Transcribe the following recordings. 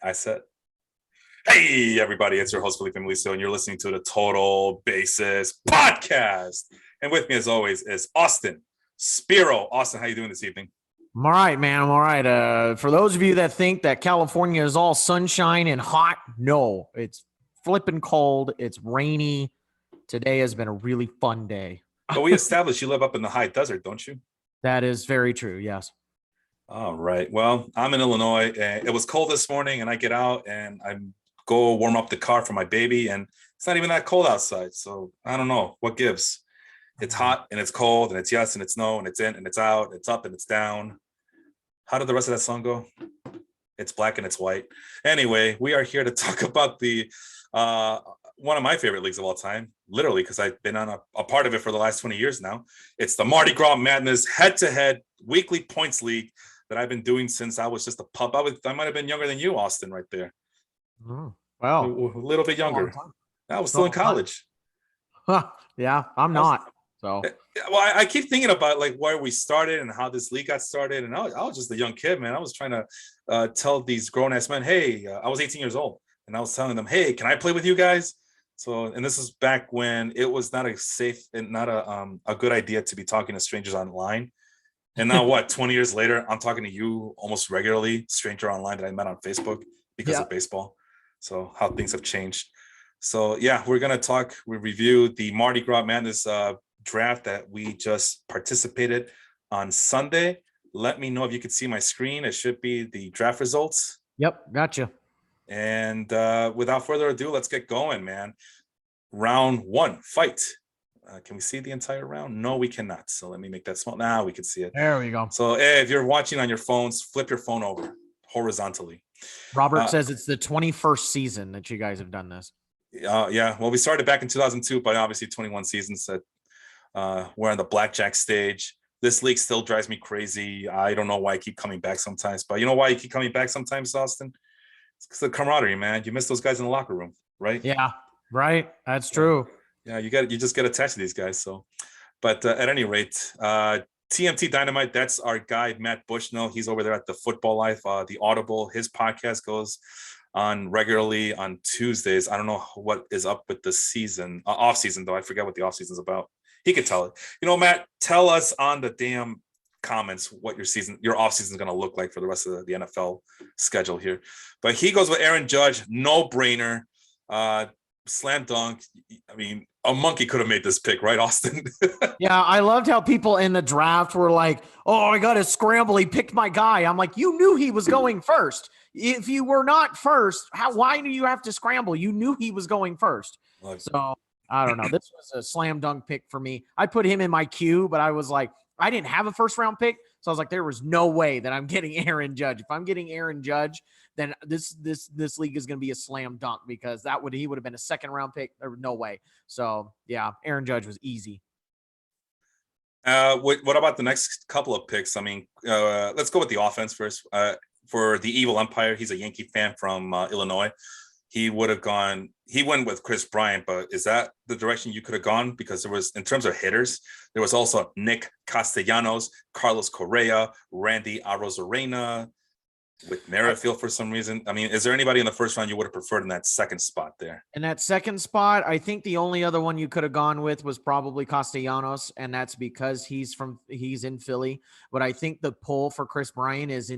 I said, hey, everybody, it's your host, Felipe Meliso, and you're listening to the Total Basis Podcast. And with me, as always, is Austin Spiro. Austin, how you doing this evening? I'm all right, man. I'm all right. For those of you that think that California is all sunshine and hot, no, it's flipping cold. It's rainy. Today has been a really fun day. But we established you live up in the high desert, don't you? That is very true. Yes. All right. Well, I'm in Illinois, and it was cold this morning, and I get out and I go warm up the car for my baby, and it's not even that cold outside. So I don't know what gives. It's hot and it's cold and it's yes and it's no and it's in and it's out. It's up and it's down. How did the rest of that song go? It's black and it's white. Anyway, we are here to talk about the one of my favorite leagues of all time, literally, because I've been on a part of it for the last 20 years now. It's the Mardi Gras Madness head-to-head weekly points league that I've been doing since I was just a pup. I might have been younger than you, Austin, right there. Oh, wow. A little bit younger. I was still in college. Yeah, I'm not. So, well, I keep thinking about like where we started and how this league got started. And I was just a young kid, man. I was trying to tell these grown ass men, hey, I was 18 years old, and I was telling them, hey, can I play with you guys? So, and this is back when it was not a safe and not a good idea to be talking to strangers online. And now what, 20 years later, I'm talking to you almost regularly, stranger online that I met on Facebook because of baseball. So how things have changed. So yeah, we're going to review the Mardi Gras Madness draft that we just participated on Sunday. Let me know if you can see my screen. It should be the draft results. Yep, gotcha. And without further ado, let's get going, man. Round one, fight. Can we see the entire round? No, we cannot. So let me make that small. Now we can see it. There we go. So if you're watching on your phones, flip your phone over horizontally. Robert says it's the 21st season that you guys have done this. Yeah. Well, we started back in 2002, but obviously 21 seasons that we're on the blackjack stage. This league still drives me crazy. I don't know why I keep coming back sometimes, but you know why you keep coming back sometimes, Austin? It's because of the camaraderie, man. You miss those guys in the locker room, right? Yeah, right. That's true. Yeah, you just get attached to these guys. So, but at any rate, TMT Dynamite, that's our guy, Matt Bushnell. He's over there at the Football Life, the Audible. His podcast goes on regularly on Tuesdays. I don't know what is up with the season, off season though. I forget what the off season is about. He could tell it. You know, Matt, tell us on the damn comments what your off season is going to look like for the rest of the NFL schedule here. But he goes with Aaron Judge, no brainer, slam dunk. I mean, a monkey could have made this pick, right, Austin? Yeah, I loved how people in the draft were like, oh, I got to scramble. He picked my guy. I'm like, you knew he was going first. If you were not first, why do you have to scramble? You knew he was going first. So I don't know. This was a slam dunk pick for me. I put him in my queue, but I was like, I didn't have a first round pick. So I was like, there was no way that I'm getting Aaron Judge. If I'm getting Aaron Judge, then this league is going to be a slam dunk because he would have been a second round pick. There was no way. So yeah, Aaron Judge was easy. What about the next couple of picks? I mean, let's go with the offense first. For the Evil Empire, he's a Yankee fan from Illinois. He went with Chris Bryant, but is that the direction you could have gone? Because there was, in terms of hitters, there was also Nick Castellanos, Carlos Correa, Randy Arozarena, with Merrifield for some reason. I mean, is there anybody in the first round you would have preferred in that second spot there? In that second spot, I think the only other one you could have gone with was probably Castellanos, and that's because he's in Philly. But I think the pull for Chris Bryant is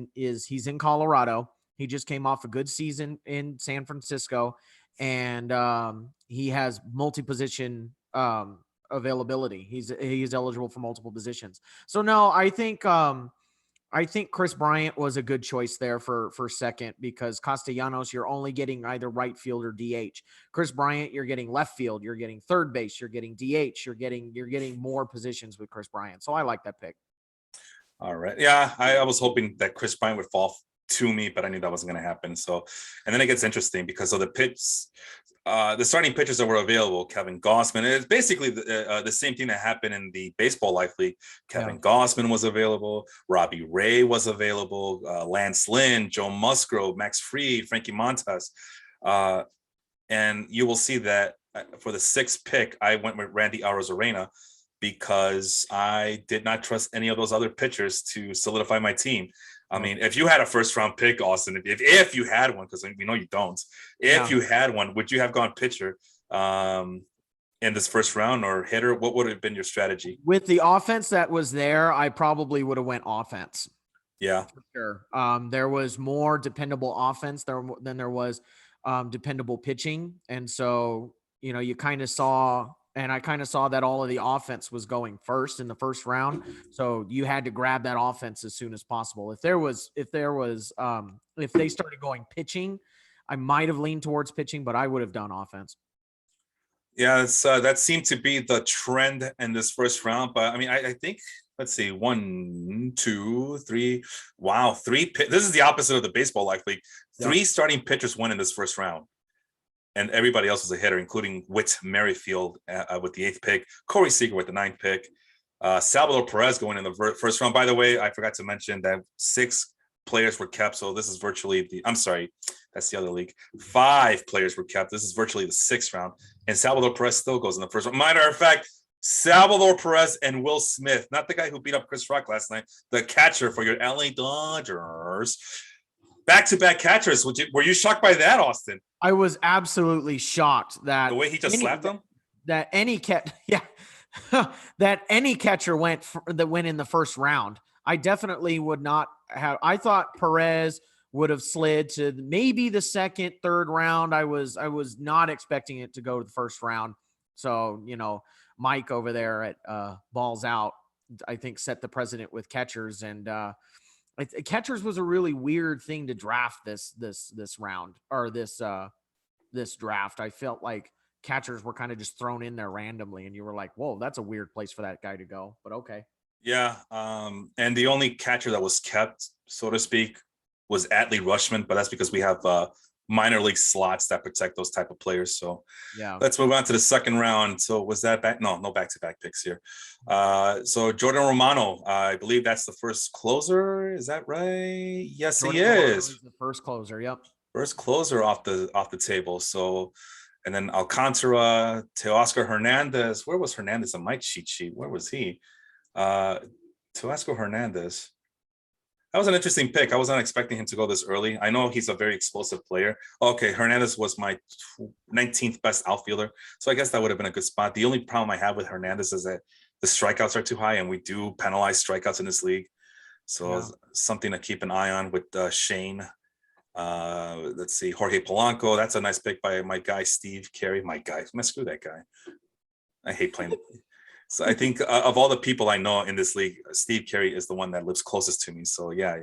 he's in Colorado. He just came off a good season in San Francisco, and he has multi-position availability. He's eligible for multiple positions. So no, I think Chris Bryant was a good choice there for second because Castellanos, you're only getting either right field or DH. Chris Bryant, you're getting left field, you're getting third base, you're getting DH, you're getting more positions with Chris Bryant. So I like that pick. All right. Yeah, I was hoping that Chris Bryant would fall to me, but I knew that wasn't going to happen. So, and then it gets interesting because of the starting pitchers that were available. Kevin Gausman. It's basically the same thing that happened in the Baseball Life League. Kevin Gausman was available. Robbie Ray was available. Lance Lynn, Joe Musgrove, Max Fried, Frankie Montas. And you will see that for the sixth pick, I went with Randy Arozarena because I did not trust any of those other pitchers to solidify my team. I mean, if you had a first round pick, Austin, if you had one, because we know you don't, if you had one, would you have gone pitcher in this first round or hitter? What would have been your strategy? With the offense that was there, I probably would have went offense. Yeah, for sure. There was more dependable offense than there was dependable pitching, and so you kind of saw. And I kind of saw that all of the offense was going first in the first round. So you had to grab that offense as soon as possible. If they started going pitching, I might have leaned towards pitching, but I would have done offense. Yeah, that seemed to be the trend in this first round. But I mean, I think, let's see, 1, 2, 3. Wow, this is the opposite of the baseball life league. Three starting pitchers won in this first round. And everybody else was a hitter, including Whit Merrifield with the 8th pick, Corey Seager with the 9th pick, Salvador Perez going in the first round. By the way, I forgot to mention that 6 players were kept. So this is virtually that's the other league. 5 players were kept. This is virtually the 6th round. And Salvador Perez still goes in the first round. Matter of fact, Salvador Perez and Will Smith, not the guy who beat up Chris Rock last night, the catcher for your LA Dodgers. Back-to-back catchers. Were you shocked by that, Austin? I was absolutely shocked that the way he just slapped them. That any that any catcher went in the first round. I definitely would not have. I thought Perez would have slid to maybe the second, third round. I was not expecting it to go to the first round. So Mike over there at Balls Out, I think, set the precedent with catchers, and catchers was a really weird thing to draft this round or this draft. I felt like catchers were kind of just thrown in there randomly, and you were like, whoa, that's a weird place for that guy to go, but okay. Yeah. And the only catcher that was kept, so to speak, was Adley Rutschman, but that's because we have minor league slots that protect those type of players. So yeah, let's move on to the second round. So was that no back-to-back picks here. So Jordan Romano, I believe that's the first closer. Is that right? Yes, Jordan Romano is the first closer. Yep. First closer off the table. So, and then Alcantara, Teoscar Hernandez. Where was Hernandez on my cheat sheet? Where was he? Teoscar Hernandez. That was an interesting pick. I was not expecting him to go this early. I know he's a very explosive player. Okay, Hernandez was my 19th best outfielder. So I guess that would have been a good spot. The only problem I have with Hernandez is that the strikeouts are too high, and we do penalize strikeouts in this league. So something to keep an eye on with Shane. Let's see, Jorge Polanco. That's a nice pick by my guy, Steve Carey. My guy, screw that guy. I hate playing. So I think of all the people I know in this league, Steve Carey is the one that lives closest to me. So yeah,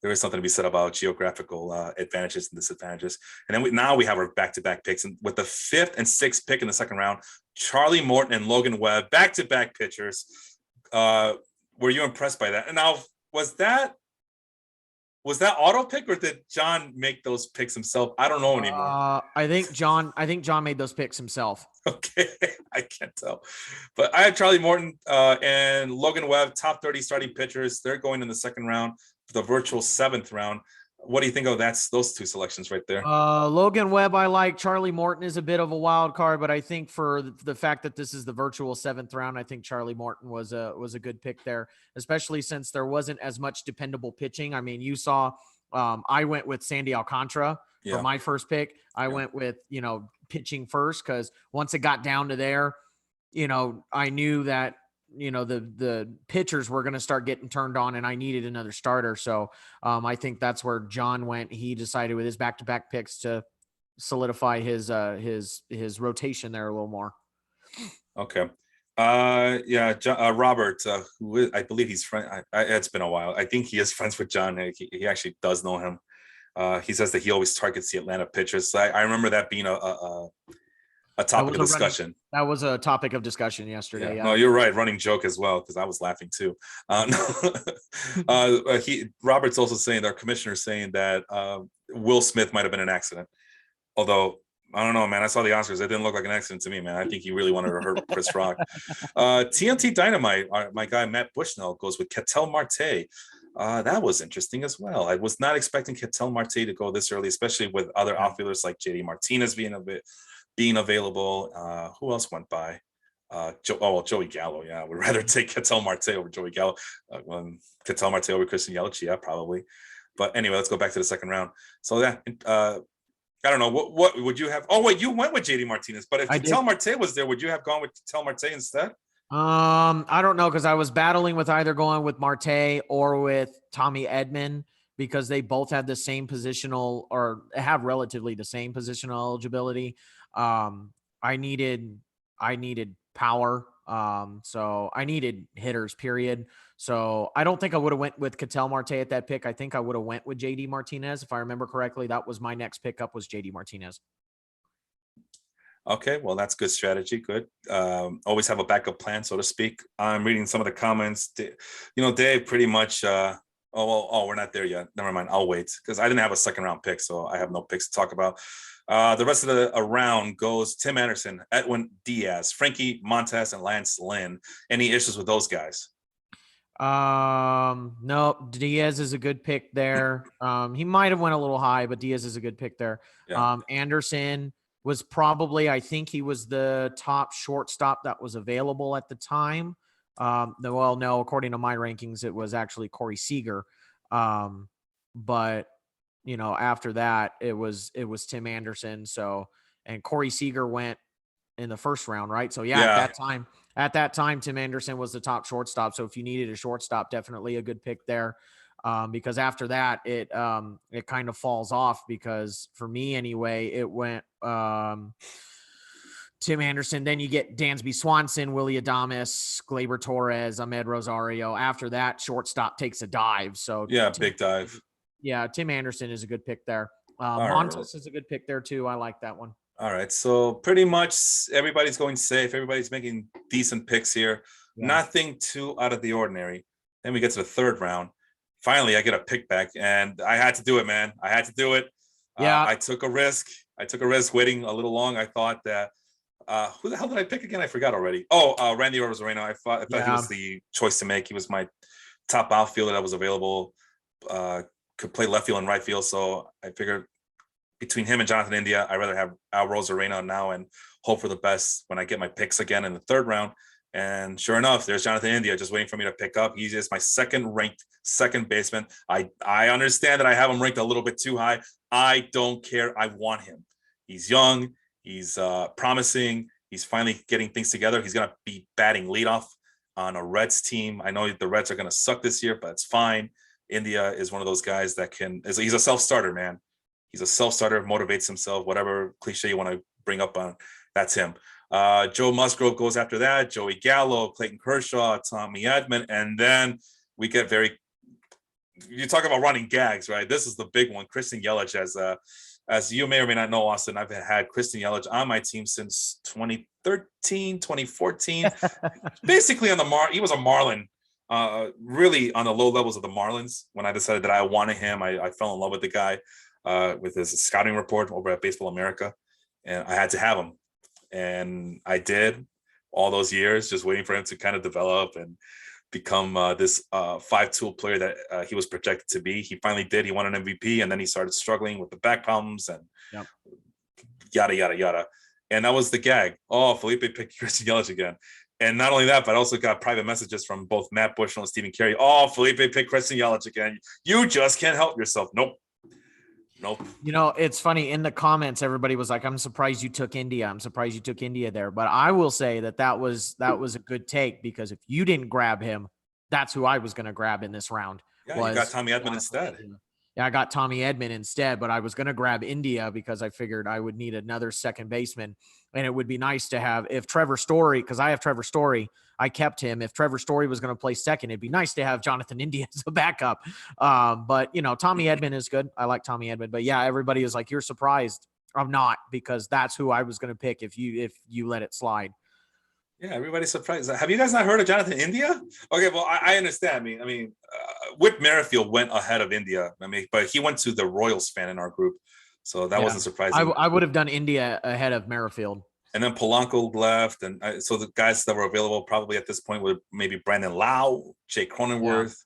there is something to be said about geographical advantages and disadvantages. And then now we have our back-to-back picks. And with the 5th and 6th pick in the second round, Charlie Morton and Logan Webb, back-to-back pitchers. Were you impressed by that? And now, was that auto pick, or did John make those picks himself? I don't know anymore. I think John made those picks himself. Okay, I can't tell. But I have Charlie Morton and Logan Webb, top 30 starting pitchers. They're going in the second round, the virtual 7th round. What do you think of those 2 selections right there? Logan Webb, I like. Charlie Morton is a bit of a wild card, but I think for the fact that this is the virtual 7th round, I think Charlie Morton was a good pick there, especially since there wasn't as much dependable pitching. I mean, you saw I went with Sandy Alcantara for my first pick. I went with, pitching first, because once it got down to there, I knew that the pitchers were going to start getting turned on, and I needed another starter. So I think that's where John went. He decided with his back-to-back picks to solidify his rotation there a little more. Okay. Robert, who I believe he's friend. It's been a while. I think he is friends with John. He actually does know him. He says that he always targets the Atlanta pitchers. So I remember that being a topic of discussion. That was a topic of discussion yesterday. Yeah. No, you're right. Running joke as well, because I was laughing too. Robert's also saying, our commissioner saying that Will Smith might have been an accident. Although, I don't know, man. I saw the Oscars. It didn't look like an accident to me, man. I think he really wanted to hurt Chris Rock. TNT Dynamite, my guy Matt Bushnell goes with Ketel Marte. That was interesting as well. I was not expecting Ketel Marte to go this early, especially with other outfielders like JD Martinez being available. Who else went by? Joey Gallo. Yeah, I would rather take Ketel Marte over Joey Gallo. Ketel Marte over Christian Yelich. Yeah, probably. But anyway, let's go back to the second round. So yeah, I don't know what would you have. Oh wait, you went with JD Martinez, but if Ketel Marte was there, would you have gone with Ketel Marte instead? I don't know, because I was battling with either going with Marte or with Tommy Edman, because they both have the same positional, or have relatively the same positional eligibility. I needed power. So I needed hitters, period. So I don't think I would have went with Ketel Marte at that pick. I think I would have went with JD Martinez. If I remember correctly, that was my next pickup, was JD Martinez. Okay, well, that's good strategy. Good. Always have a backup plan, so to speak. I'm reading some of the comments. Dave pretty much. We're not there yet. Never mind. I'll wait, because I didn't have a second round pick, so I have no picks to talk about. The rest of the round goes Tim Anderson, Edwin Diaz, Frankie Montes, and Lance Lynn. Any issues with those guys? No, Diaz is a good pick there. He might have went a little high, but Diaz is a good pick there. Yeah. Anderson was probably, I think he was the top shortstop that was available at the time. No, according to my rankings, it was actually Corey Seager. But after that, it was Tim Anderson. So, and Corey Seager went in the first round, right? So yeah. At that time, Tim Anderson was the top shortstop. So if you needed a shortstop, definitely a good pick there. Because after that, it kind of falls off, because for me anyway, it went Tim Anderson. Then you get Dansby Swanson, Willie Adames, Gleyber Torres, Ahmed Rosario. After that, shortstop takes a dive. So yeah, big dive. Yeah, Tim Anderson is a good pick there. Montes is a good pick there too. I like that one. All right, so pretty much everybody's going safe. Everybody's making decent picks here. Yeah. Nothing too out of the ordinary. Then we get to the third round. Finally, I get a pick back, and I had to do it, man. I had to do it. Yeah. I took a risk. Waiting a little long. I thought that who the hell did I pick again? I forgot already. Randy Arozarena. I thought he was the choice to make. He was my top outfielder that was available. Could play left field and right field. So I figured between him and Jonathan India, I'd rather have Al Rosarena now and hope for the best when I get my picks again in the third round. And sure enough, there's Jonathan India just waiting for me to pick up. He is my second ranked second baseman. I understand that I have him ranked a little bit too high. I don't care. I want him. He's young. He's promising. He's finally getting things together. He's going to be batting leadoff on a Reds team. I know the Reds are going to suck this year, but it's fine. India is one of those guys that he's a self-starter, man. He's a self-starter, motivates himself, whatever cliche you want to bring up on, that's him. Joe Musgrove goes after that, Joey Gallo, Clayton Kershaw, Tommy Edman, and then we get you talk about running gags, right? This is the big one, Christian Yelich. As you may or may not know, Austin, I've had Christian Yelich on my team since 2013, 2014. Basically he was a Marlin. Really on the low levels of the Marlins. When I decided that I wanted him, I fell in love with the guy with his scouting report over at Baseball America, and I had to have him. And I did all those years, just waiting for him to kind of develop and become this five-tool player that he was projected to be. He finally did. He won an MVP, and then he started struggling with the back problems and yada, yada, yada. And that was the gag. Oh, Felipe picked Christian Yelich again. And not only that, but I also got private messages from both Matt Bushell and Stephen Carey. Oh, Felipe picked Christian Yelich again. You just can't help yourself. Nope. It's funny. In the comments, everybody was like, I'm surprised you took India. I'm surprised you took India there. But I will say that was a good take, because if you didn't grab him, that's who I was going to grab in this round. Yeah, you got Tommy Edman instead. Yeah, I got Tommy Edman instead, but I was going to grab India because I figured I would need another second baseman. And it would be nice to have, if Trevor Story, because I have Trevor Story, I kept him. If Trevor Story was going to play second, it'd be nice to have Jonathan India as a backup. But Tommy Edman is good. I like Tommy Edman. But yeah, everybody is like, you're surprised. I'm not, because that's who I was going to pick if you let it slide. Yeah, everybody's surprised. Have you guys not heard of Jonathan India? Okay, well, I understand. I mean, Whit Merrifield went ahead of India. But he went to the Royals fan in our group, so that wasn't surprising. I would have done India ahead of Merrifield. And then Polanco left, and so the guys that were available probably at this point were maybe Brandon Lau, Jake Cronenworth.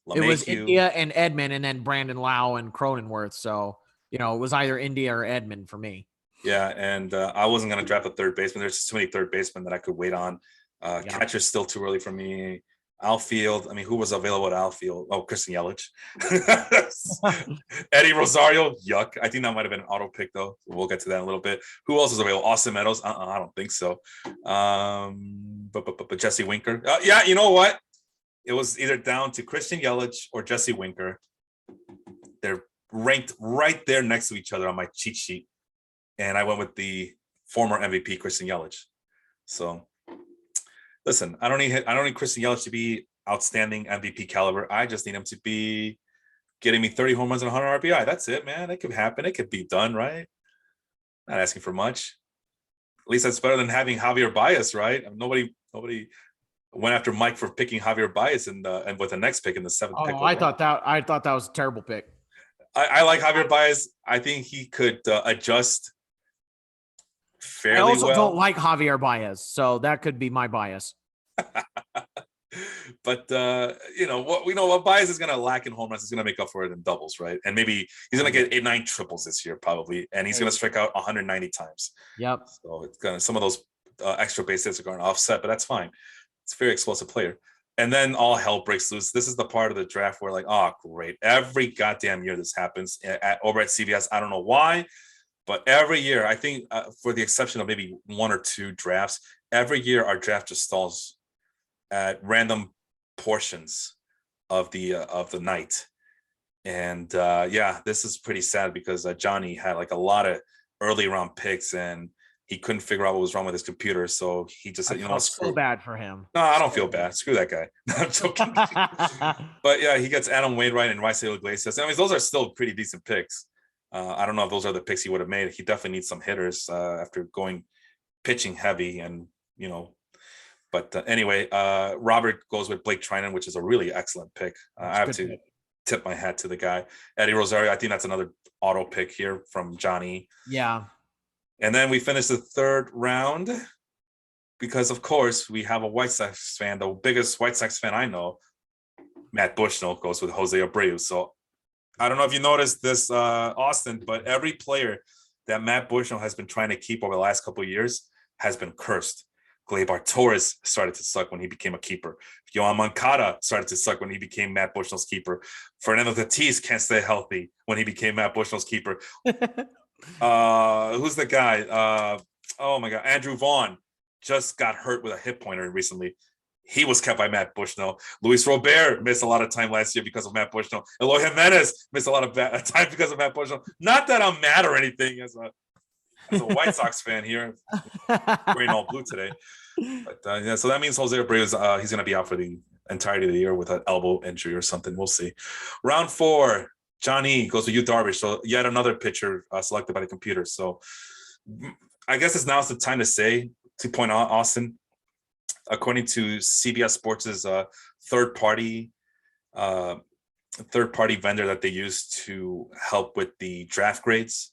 Yeah. It was India and Edman, and then Brandon Lau and Cronenworth. So it was either India or Edman for me. Yeah, and I wasn't going to draft a third baseman. There's just too many third basemen that I could wait on. Catcher's still too early for me. Outfield, I mean, who was available at outfield? Oh, Christian Yelich. Eddie Rosario, yuck. I think that might have been an auto pick, though. We'll get to that in a little bit. Who else is available? Austin Meadows? I don't think so. But Jesse Winker. Yeah, you know what? It was either down to Christian Yelich or Jesse Winker. They're ranked right there next to each other on my cheat sheet. And I went with the former MVP, Christian Yelich. So listen, I don't need Christian Yelich to be outstanding MVP caliber. I just need him to be getting me 30 home runs and 100 RBI. That's it, man. It could happen. It could be done, right? Not asking for much. At least that's better than having Javier Baez, right? Nobody went after Mike for picking Javier Baez and with the next pick in the 7th pick. I thought that was a terrible pick. I like Javier Baez. I think he could adjust fairly well. I also don't like Javier Baez, so that could be my bias. But what Baez is going to lack in home runs is going to make up for it in doubles, right? And maybe he's going to get 9 triples this year, probably, and he's going to strike out 190 times. Yep. So it's going to, some of those extra base hits are going to offset, but that's fine. It's a very explosive player. And then all hell breaks loose. This is the part of the draft where, like, oh, great. Every goddamn year this happens over at CBS. I don't know why, but every year, I think for the exception of maybe 1 or 2 drafts, every year our draft just stalls at random portions of the night. And this is pretty sad because Johnny had like a lot of early round picks and he couldn't figure out what was wrong with his computer. So he just said, screw. So bad for him. No, I don't feel bad. Screw that guy. I'm joking. But yeah, he gets Adam Wainwright and Raisel Iglesias. I mean, those are still pretty decent picks. I don't know if those are the picks he would have made. He definitely needs some hitters after going pitching heavy and, but anyway, Robert goes with Blake Trinan, which is a really excellent pick. I have to tip my hat to the guy. Eddie Rosario, I think that's another auto pick here from Johnny. Yeah. And then we finished the 3rd round because, of course, we have a White Sox fan, the biggest White Sox fan I know, Matt Bushnell, goes with Jose Abreu. So I don't know if you noticed this, Austin, but every player that Matt Bushnell has been trying to keep over the last couple of years has been cursed. Gleyber Torres started to suck when he became a keeper. Yohan Moncada started to suck when he became Matt Bushnell's keeper. Fernando Tatis can't stay healthy when he became Matt Bushnell's keeper. Who's the guy? Oh my God, Andrew Vaughn just got hurt with a hip pointer recently. He was kept by Matt Bushnell. Luis Robert missed a lot of time last year because of Matt Bushnell. Eloy Jimenez missed a lot of time because of Matt Bushnell. Not that I'm mad or anything as a White Sox fan here, wearing all blue today. But so that means Jose Abreu is he's going to be out for the entirety of the year with an elbow injury or something. We'll see. Round 4. Johnny goes to Yu Darvish, so yet another pitcher selected by the computer. So I guess now's the time to point out, Austin, according to CBS Sports' third-party vendor that they use to help with the draft grades,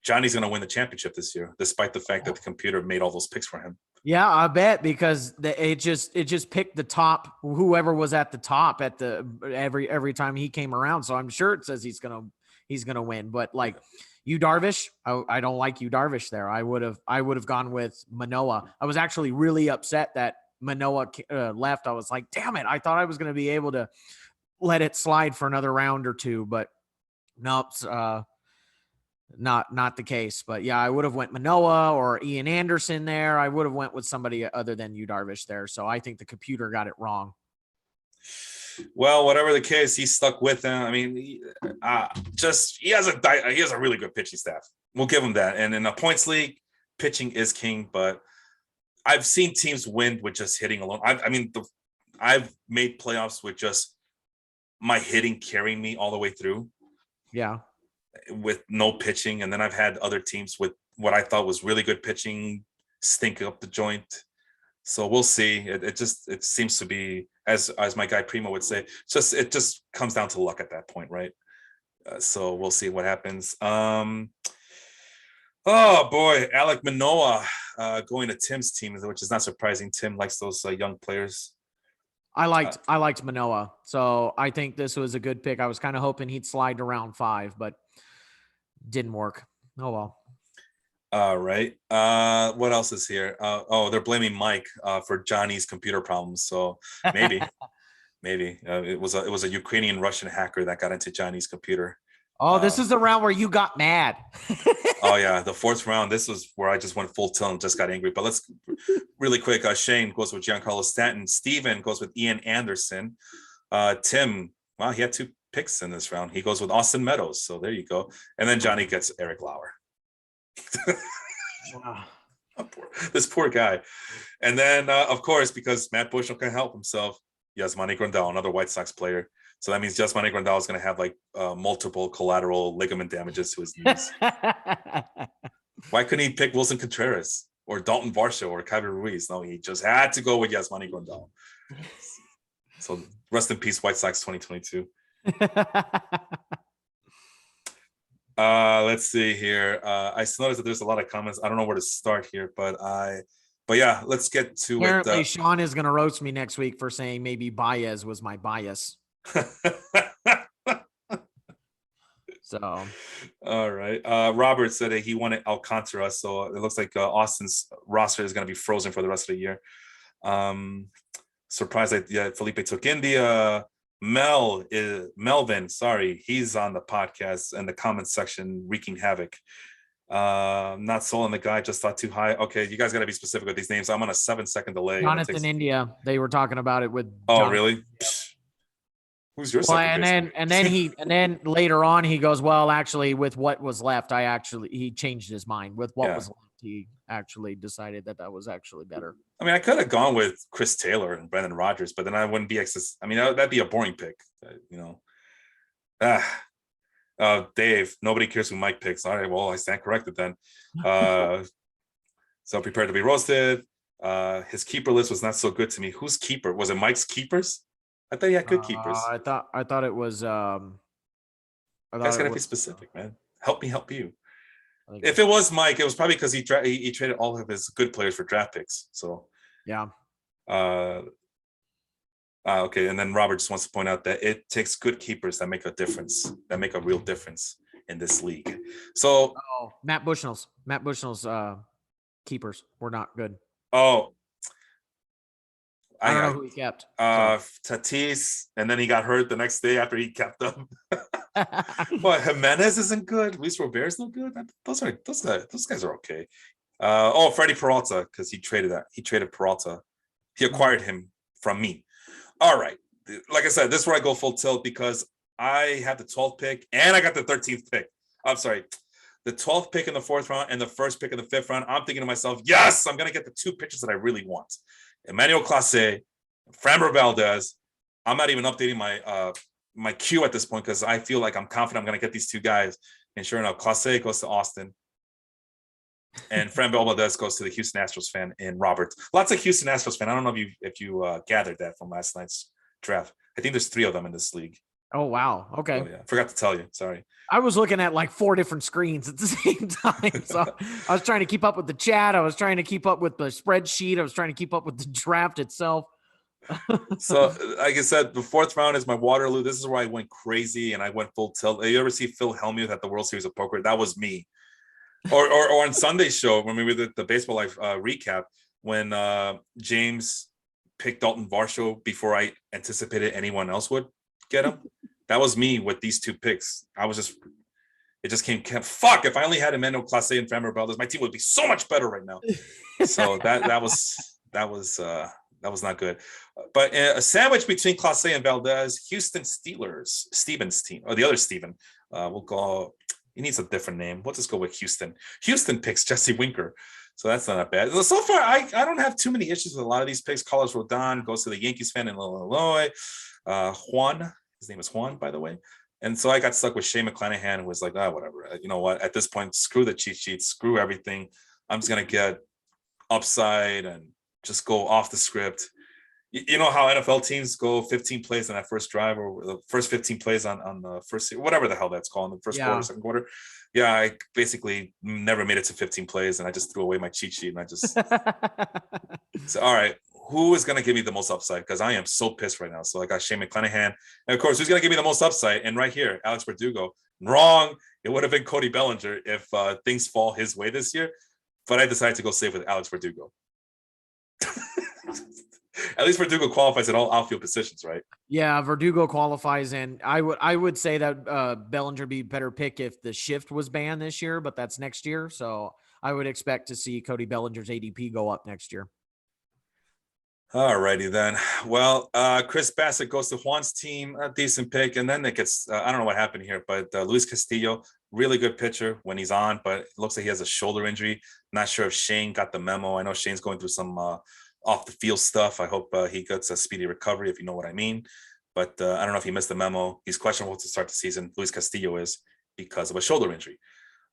Johnny's going to win the championship this year, despite the fact that the computer made all those picks for him. Yeah, I bet, because it just picked the top, whoever was at the top at the every time he came around. So I'm sure it says he's gonna win. But like Yu Darvish, I don't like Yu Darvish there. I would have gone with Manoah. I was actually really upset that Manoah left. I was like, damn it! I thought I was gonna be able to let it slide for another round or two, but nope. Not the case. But yeah, I would have went Manoah or Ian Anderson there. I would have went with somebody other than Yu Darvish there. So I think the computer got it wrong. Well, whatever the case, he stuck with him. I mean, he has a really good pitching staff. We'll give him that. And in a points league, pitching is king. But I've seen teams win with just hitting alone. I've made playoffs with just my hitting carrying me all the way through. Yeah. With no pitching, and then I've had other teams with what I thought was really good pitching stink up the joint. So we'll see. It seems to be, as my guy Primo would say, it just comes down to luck at that point, right? So we'll see what happens. Oh boy, Alek Manoah going to Tim's team, which is not surprising. Tim likes those young players. I liked Manoah, so I think this was a good pick. I was kind of hoping he'd slide to round 5, but didn't work. Oh well. All right. What else is here? Oh, they're blaming Mike for Johnny's computer problems. So maybe, maybe it was a Ukrainian Russian hacker that got into Johnny's computer. Oh, this is the round where you got mad. Oh yeah, the fourth round. This was where I just went full tilt and just got angry. But let's really quick. Shane goes with Giancarlo Stanton. Steven goes with Ian Anderson. Tim, wow, he had 2 picks in this round. He goes with Austin Meadows. So there you go. And then Johnny gets Eric Lauer. Wow. This poor guy. And then, of course, because Matt Bushel can't help himself, Yasmani Grandal, another White Sox player. So that means Yasmani Grandal is going to have like multiple collateral ligament damages to his knees. Why couldn't he pick Wilson Contreras or Dalton Varsho or Kyrie Ruiz? No, he just had to go with Yasmani Grandal. So rest in peace, White Sox 2022. Let's see here. I noticed that there's a lot of comments. I don't know where to start here, but yeah, let's get to Apparently, it. Sean is going to roast me next week for saying maybe Baez was my bias. So, all right. Robert said that he wanted Alcantara, so it looks like Austin's roster is going to be frozen for the rest of the year. Surprised that Felipe took India. Melvin, sorry, he's on the podcast in the comments section wreaking havoc. Not sold on the guy, just thought too high. Okay, you guys got to be specific with these names. I'm on a 7-second delay. Jonathan India, they were talking about it with. Oh, Jonathan. really? Who's your second baseman? and then later on he goes, well, actually, with what was left, he changed his mind. With what was left, he actually decided that was actually better. I mean, I could have gone with Chris Taylor and Brendan Rodgers, but then I wouldn't be I mean, that'd be a boring pick, you know. Dave, nobody cares who Mike picks. All right, well, I stand corrected then. So prepared to be roasted. His keeper list was not so good to me. Whose keeper? Was it Mike's keepers? I thought he had good keepers. I thought it was. You guys gotta be specific, man. Help me help you. If it was Mike, it was probably because he traded all of his good players for draft picks. So yeah. Okay, and then Robert just wants to point out that it takes good keepers that make a difference, that make a real difference in this league. So Matt Bushnell's keepers were not good. Oh, I don't know who he kept. Tatis, and then he got hurt the next day after he kept them. What, Jimenez isn't good. Luis Robert's no good. Those guys are okay. Freddie Peralta, because he traded Peralta. He acquired him from me. All right. Like I said, this is where I go full tilt because I had the 12th pick and I got the 13th pick. I'm sorry. The 12th pick in the 4th round and the 1st pick in the 5th round. I'm thinking to myself, yes, I'm going to get the 2 pitchers that I really want. Emmanuel Clase, Framber Valdez. I'm not even updating my queue at this point because I feel like I'm confident I'm going to get these 2 guys. And sure enough, Clase goes to Austin. And Framber Valdez goes to the Houston Astros fan in Robert. Lots of Houston Astros fan. I don't know if you gathered that from last night's draft. I think there's 3 of them in this league. Oh, wow. Okay. Oh, yeah. Forgot to tell you. Sorry. I was looking at like 4 different screens at the same time. So I was trying to keep up with the chat. I was trying to keep up with the spreadsheet. I was trying to keep up with the draft itself. So, like I said, the 4th round is my Waterloo. This is where I went crazy and I went full tilt. You ever see Phil Hellmuth at the World Series of Poker? That was me. Or on Sunday's show when we did the Baseball Life recap, when James picked Dalton Varsho before I anticipated anyone else would get him. That was me with these 2 picks. It just came, fuck, if I only had Emmanuel Clase and Framber Valdez, my team would be so much better right now. So that was not good. But a sandwich between Clase and Valdez, Houston Steelers, Steven's team, or the other Steven, we'll go, he needs a different name. We'll just go with Houston. Houston picks Jesse Winker. So that's not bad. So far, I don't have too many issues with a lot of these picks. Carlos Rodon goes to the Yankees fan in Illinois. Juan, his name is Juan, by the way. And so I got stuck with Shane McClanahan, who was like, whatever. You know what? At this point, screw the cheat sheet, screw everything. I'm just going to get upside and just go off the script. You know how NFL teams go 15 plays on that first drive or the first 15 plays on the first, whatever the hell that's called, in the first quarter, second quarter. Yeah, I basically never made it to 15 plays and I just threw away my cheat sheet and I just said, all right, who is going to give me the most upside? Because I am so pissed right now. So I got Shane McClanahan. And of course, who's going to give me the most upside? And right here, Alex Verdugo. Wrong. It would have been Cody Bellinger if things fall his way this year. But I decided to go safe with Alex Verdugo. At least Verdugo qualifies at all outfield positions, right? Yeah, Verdugo qualifies, and I would say that Bellinger be better pick if the shift was banned this year, but that's next year. So I would expect to see Cody Bellinger's ADP go up next year. All righty then. Well, Chris Bassett goes to Juan's team, a decent pick, and then it gets I don't know what happened here, but Luis Castillo, really good pitcher when he's on, but it looks like he has a shoulder injury. Not sure if Shane got the memo. I know Shane's going through some off the field stuff. I hope he gets a speedy recovery, if you know what I mean. But I don't know if he missed the memo. He's questionable to start the season. Luis Castillo is because of a shoulder injury.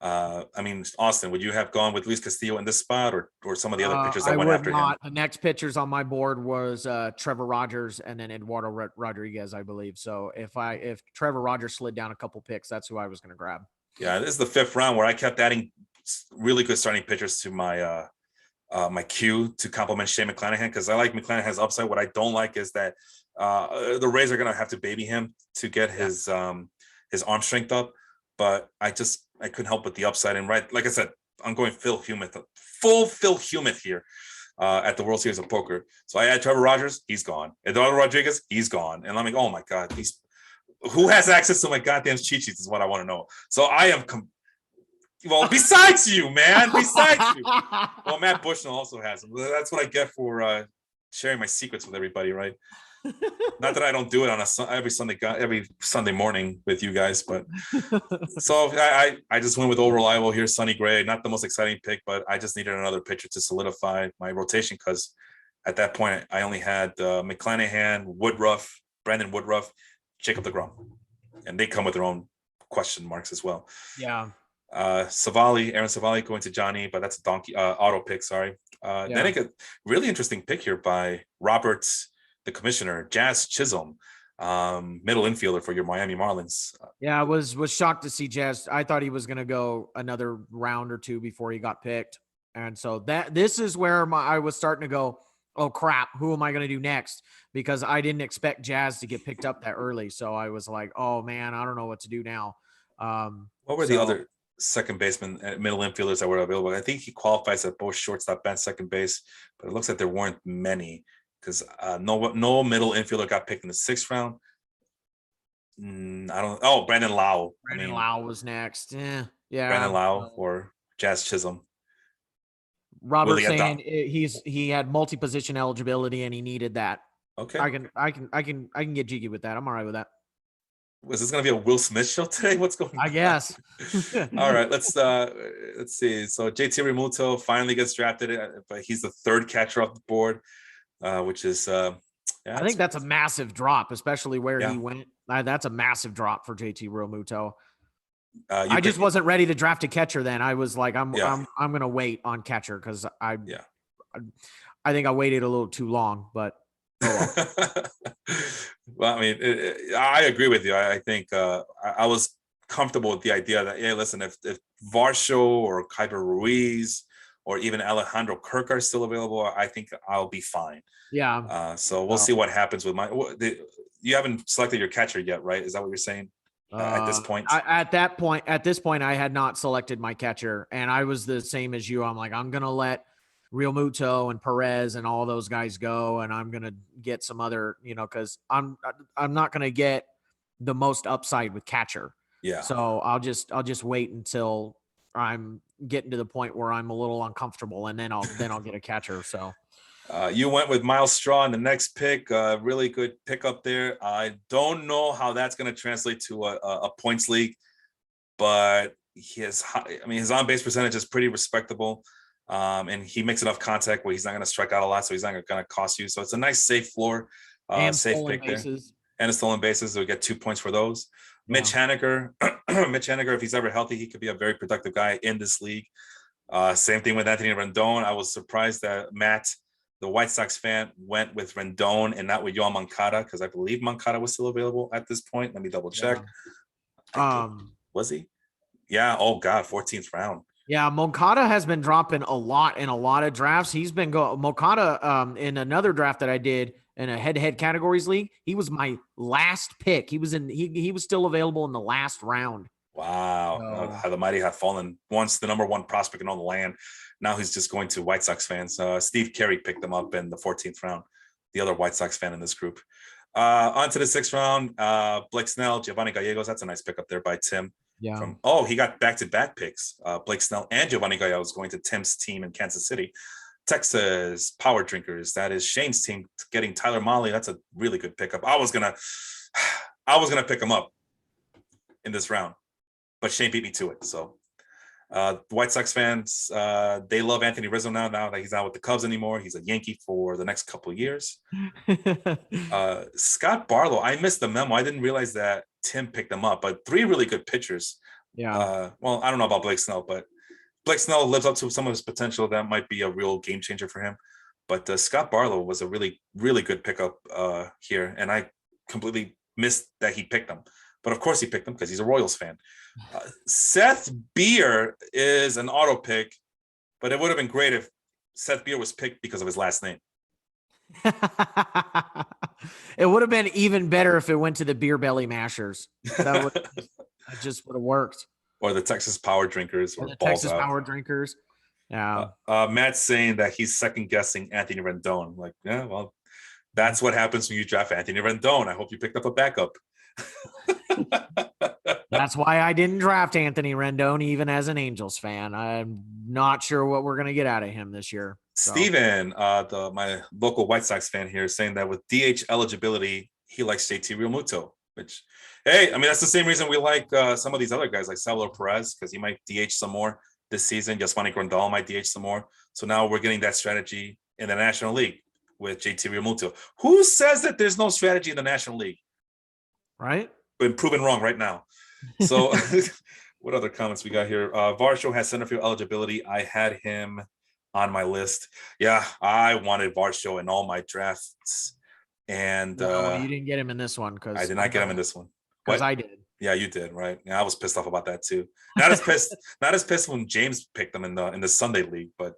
I mean, Austin, would you have gone with Luis Castillo in this spot or some of the other pitchers that went after him? The next pitchers on my board was Trevor Rogers and then Eduardo Rodriguez, I believe. So if Trevor Rogers slid down a couple picks, that's who I was going to grab. Yeah, this is the fifth round where I kept adding really good starting pitchers to my my queue to complement Shane McClanahan because I like McClanahan's upside. What I don't like is that the Rays are going to have to baby him to get his arm strength up. But I couldn't help with the upside. And right, like I said, I'm going full Phil Humuth here at the World Series of Poker. So I add Trevor Rogers, he's gone. Eduardo Rodriguez, he's gone. And I'm like, oh my God, who has access to my goddamn cheat sheets is what I want to know. So I am, besides you, man, besides you. Well, Matt Bushnell also has them. That's what I get for sharing my secrets with everybody, right? Not that I don't do it on every Sunday morning with you guys, but so I just went with old reliable here, Sonny Gray. Not the most exciting pick, but I just needed another pitcher to solidify my rotation because at that point I only had McClanahan, Brandon Woodruff, Jacob deGrom, and they come with their own question marks as well. Yeah. Aaron Savali going to Johnny, but that's a auto pick. Sorry. Then I get really interesting pick here by Roberts. The commissioner, Jazz Chisholm, middle infielder for your Miami Marlins. Yeah, I was shocked to see Jazz. I thought he was going to go another round or two before he got picked. And so this is where I was starting to go, oh crap, who am I going to do next? Because I didn't expect Jazz to get picked up that early. So I was like, oh man, I don't know what to do now. What were the other second baseman, middle infielders that were available? I think he qualifies at both shortstop and second base, but it looks like there weren't many. Because no middle infielder got picked in the sixth round. Brandon Lau. Lau was next. Yeah. Brandon Lau or Jazz Chisholm. Robert saying he had multi-position eligibility and he needed that. Okay. I can get jiggy with that. I'm all right with that. Was this gonna be a Will Smith show today? What's going on? I guess. All right, let's see. So JT Rimulto finally gets drafted, but he's the third catcher off the board. Which is I think that's a massive drop, especially where he went. That's a massitive drop for JT Realmuto. I just wasn't ready to draft a catcher then. I was like, I'm gonna wait on catcher because I think I waited a little too long, but well, I mean, I agree with you. I think I was comfortable with the idea that listen, if Varsho or Kyber Ruiz or even Alejandro Kirk are still available, I think I'll be fine. Yeah. So we'll see what happens with you haven't selected your catcher yet, right? Is that what you're saying at this point? At this point, I had not selected my catcher, and I was the same as you. I'm like, I'm going to let Realmuto and Perez and all those guys go, and I'm going to get some other, because I'm not going to get the most upside with catcher. Yeah. So I'll just wait until I'm getting to the point where I'm a little uncomfortable, and then I'll get a catcher. So you went with Miles Straw in the next pick. Really good pick up there. I don't know how that's going to translate to a points league, but his on base percentage is pretty respectable, and he makes enough contact where he's not going to strike out a lot, so he's not going to cost you. So it's a nice safe floor, safe pick bases. There, and a stolen bases. So we get 2 points for those. Yeah. Mitch Haniger, if he's ever healthy, he could be a very productive guy in this league. Same thing with Anthony Rendon. I was surprised that Matt, the White Sox fan, went with Rendon and not with Yoan Moncada, because I believe Moncada was still available at this point. Let me double check. Yeah. Was he? Yeah. Oh God, 14th round. Yeah, Moncada has been dropping a lot in a lot of drafts. He's been Moncada in another draft that I did in a head-to-head categories league. He was my last pick. He was still available in the last round. Wow. So, How the mighty have fallen. Once the number one prospect in all the land. Now he's just going to White Sox fans. Steve Carey picked him up in the 14th round, the other White Sox fan in this group. On to the 6th round. Blake Snell, Giovanni Gallegos. That's a nice pickup there by Tim. yeah. He got back-to-back picks. Blake Snell and Giovanni Gallegos going to Tim's team in Kansas City. Texas Power Drinkers. That is Shane's team getting Tyler Mahle. That's a really good pickup. I was gonna pick him up in this round, but Shane beat me to it. So White Sox fans, they love Anthony Rizzo now that he's not with the Cubs anymore. He's a Yankee for the next couple of years. Scott Barlow, I missed the memo. I didn't realize that Tim picked them up, but 3 really good pitchers. Yeah. Well, I don't know about Blake Snell, but Blake Snell lives up to some of his potential. That might be a real game changer for him. But Scott Barlow was a really, really good pickup here. And I completely missed that he picked them. But of course he picked them because he's a Royals fan. Seth Beer is an auto pick, but it would have been great if Seth Beer was picked because of his last name. It would have been even better if it went to the Beer Belly Mashers. That just would have worked. Or the Texas Power Drinkers. Or the Texas Power Drinkers. Yeah. Matt's saying that he's second guessing Anthony Rendon. Like, yeah, well, that's what happens when you draft Anthony Rendon. I hope you picked up a backup. That's why I didn't draft Anthony Rendon, even as an Angels fan. I'm not sure what we're going to get out of him this year. So. Steven, my local White Sox fan here, is saying that with DH eligibility, he likes JT Realmuto, which, hey, I mean, that's the same reason we like some of these other guys like Salvador Perez, because he might DH some more this season. Yasmani Grandal might DH some more. So now we're getting that strategy in the National League with JT Realmuto. Who says that there's no strategy in the National League? Right? Been proven wrong right now. So what other comments we got here? Varsho has center field eligibility. I had him on my list. Yeah, I wanted Varsho in all my drafts. And no, you didn't get him in this one because I did not get him in this one. Because I did. Yeah, you did, right? Yeah, I was pissed off about that too. Not as pissed when James picked them in the Sunday league, but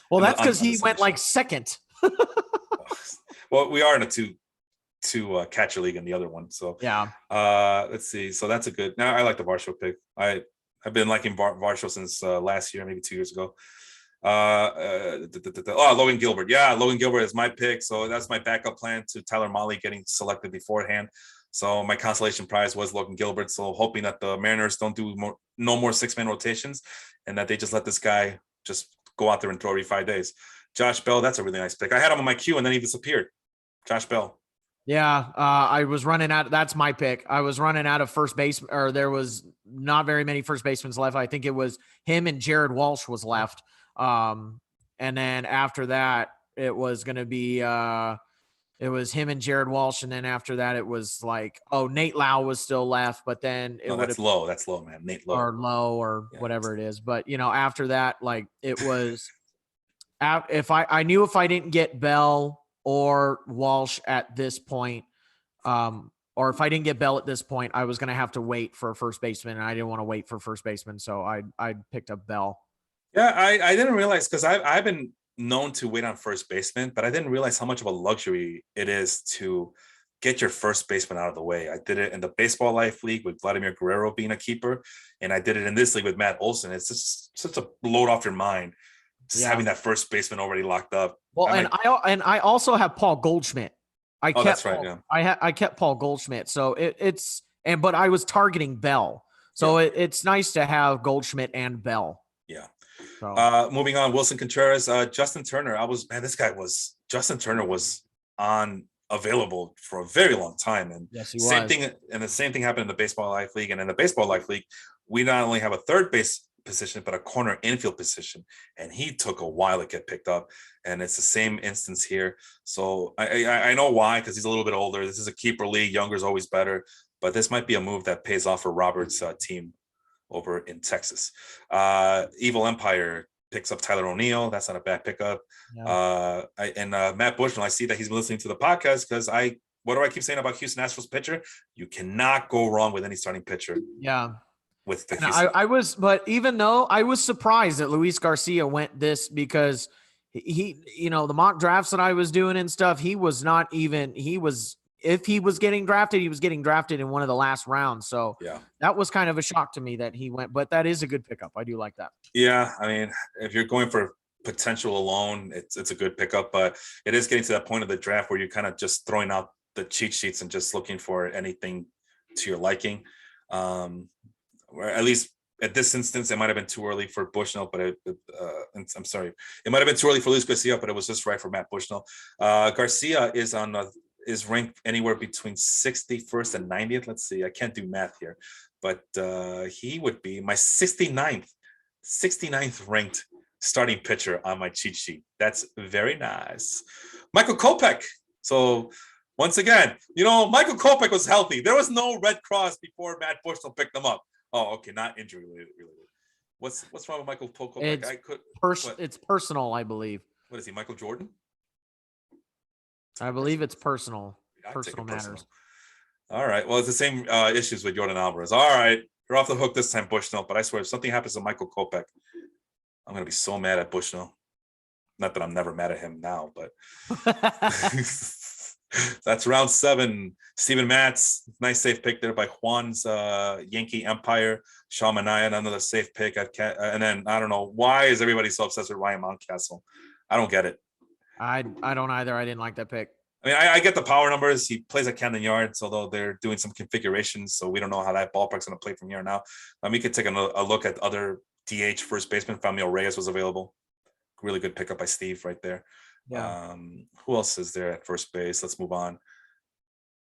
well, that's because he went like second. Well, we are in a two catcher league in the other one. So yeah. Let's see. So that's a good. Now I like the Varsho pick. I've been liking Varsho since last year, maybe 2 years ago. Logan Gilbert. Yeah, Logan Gilbert is my pick. So that's my backup plan to Tyler Mahle getting selected beforehand. So my consolation prize was Logan Gilbert. So hoping that the Mariners don't do no more 6-man rotations and that they just let this guy just go out there and throw every 5 days. Josh Bell, that's a really nice pick. I had him on my queue and then he disappeared. Josh Bell. Yeah, I was running out. That's my pick. I was running out of first base, or there was not very many first basemen left. I think it was him and Jared Walsh was left. And then after that, it was going to be it was him and Jared Walsh, and then after that, it was like, Nate Lau was still left, but then it that's low. That's low, man. Nate Lowe or whatever it is. But after that, like it was, if I knew if I didn't get Bell or Walsh at this point, or if I didn't get Bell at this point, I was going to have to wait for a first baseman, and I didn't want to wait for first baseman, so I picked up Bell. Yeah, I didn't realize, because I've been known to wait on first baseman, but I didn't realize how much of a luxury it is to get your first baseman out of the way. I did it in the Baseball Life League with Vladimir Guerrero being a keeper, and I did it in this league with Matt Olson. It's just such a load off your mind, just having that first baseman already locked up. Well, I also have Paul Goldschmidt. That's right. Yeah, I kept Paul Goldschmidt. So but I was targeting Bell. So it's nice to have Goldschmidt and Bell. Yeah. So. Moving on, Wilson Contreras, Justin Turner. Justin Turner was available for a very long time, and yes, he same was. thing. And the same thing happened in the Baseball Life League. And in the Baseball Life League, we not only have a third base position, but a corner infield position, and he took a while to get picked up, and it's the same instance here. So I know why, because he's a little bit older. This is a keeper league. Younger is always better, but this might be a move that pays off for Robert's team over in Texas. Evil Empire picks up Tyler O'Neill. That's not a bad pickup. Yeah. Matt Bushnell, I see that he's been listening to the podcast, because what do I keep saying about Houston Astros pitcher? You cannot go wrong with any starting pitcher. Yeah. with the And Houston. I was, but even though I was surprised that Luis Garcia went this because he, the mock drafts that I was doing and stuff, he was not even, if he was getting drafted, he was getting drafted in one of the last rounds. So Yeah. that was kind of a shock to me that he went, but that is a good pickup. I do like that. Yeah. I mean, if you're going for potential alone, it's a good pickup, but it is getting to that point of the draft where you're kind of just throwing out the cheat sheets and just looking for anything to your liking. Or at least at this instance, it might have been too early for Bushnell, but I'm sorry, it might have been too early for Luis Garcia, but it was just right for Matt Bushnell. Garcia is ranked anywhere between 61st and 90th. Let's see, I can't do math here, but he would be my 69th ranked starting pitcher on my cheat sheet. That's very nice. Michael Kopech. So once again, Michael Kopech was healthy. There was no Red Cross before Matt Bushnell picked them up. Oh, okay, not injury related. What's wrong with Michael Kopech? It's personal, I believe. What is he, Michael Jordan? I believe it's personal. Personal matters. Personal. All right. Well, it's the same issues with Jordan Alvarez. All right, you're off the hook this time, Bushnell. But I swear, if something happens to Michael Kopech, I'm gonna be so mad at Bushnell. Not that I'm never mad at him now, but that's round 7. Steven Matz, nice safe pick there by Juan's Yankee Empire. Shaw Manaea, another safe pick. And then I don't know why is everybody so obsessed with Ryan Mountcastle. I don't get it. I don't either. I didn't like that pick. I mean, I get the power numbers. He plays at Camden Yards, although they're doing some configurations, so we don't know how that ballpark's going to play from here now. We could take a look at other DH first baseman. Famio Reyes was available. Really good pickup by Steve right there. Yeah. Who else is there at first base? Let's move on.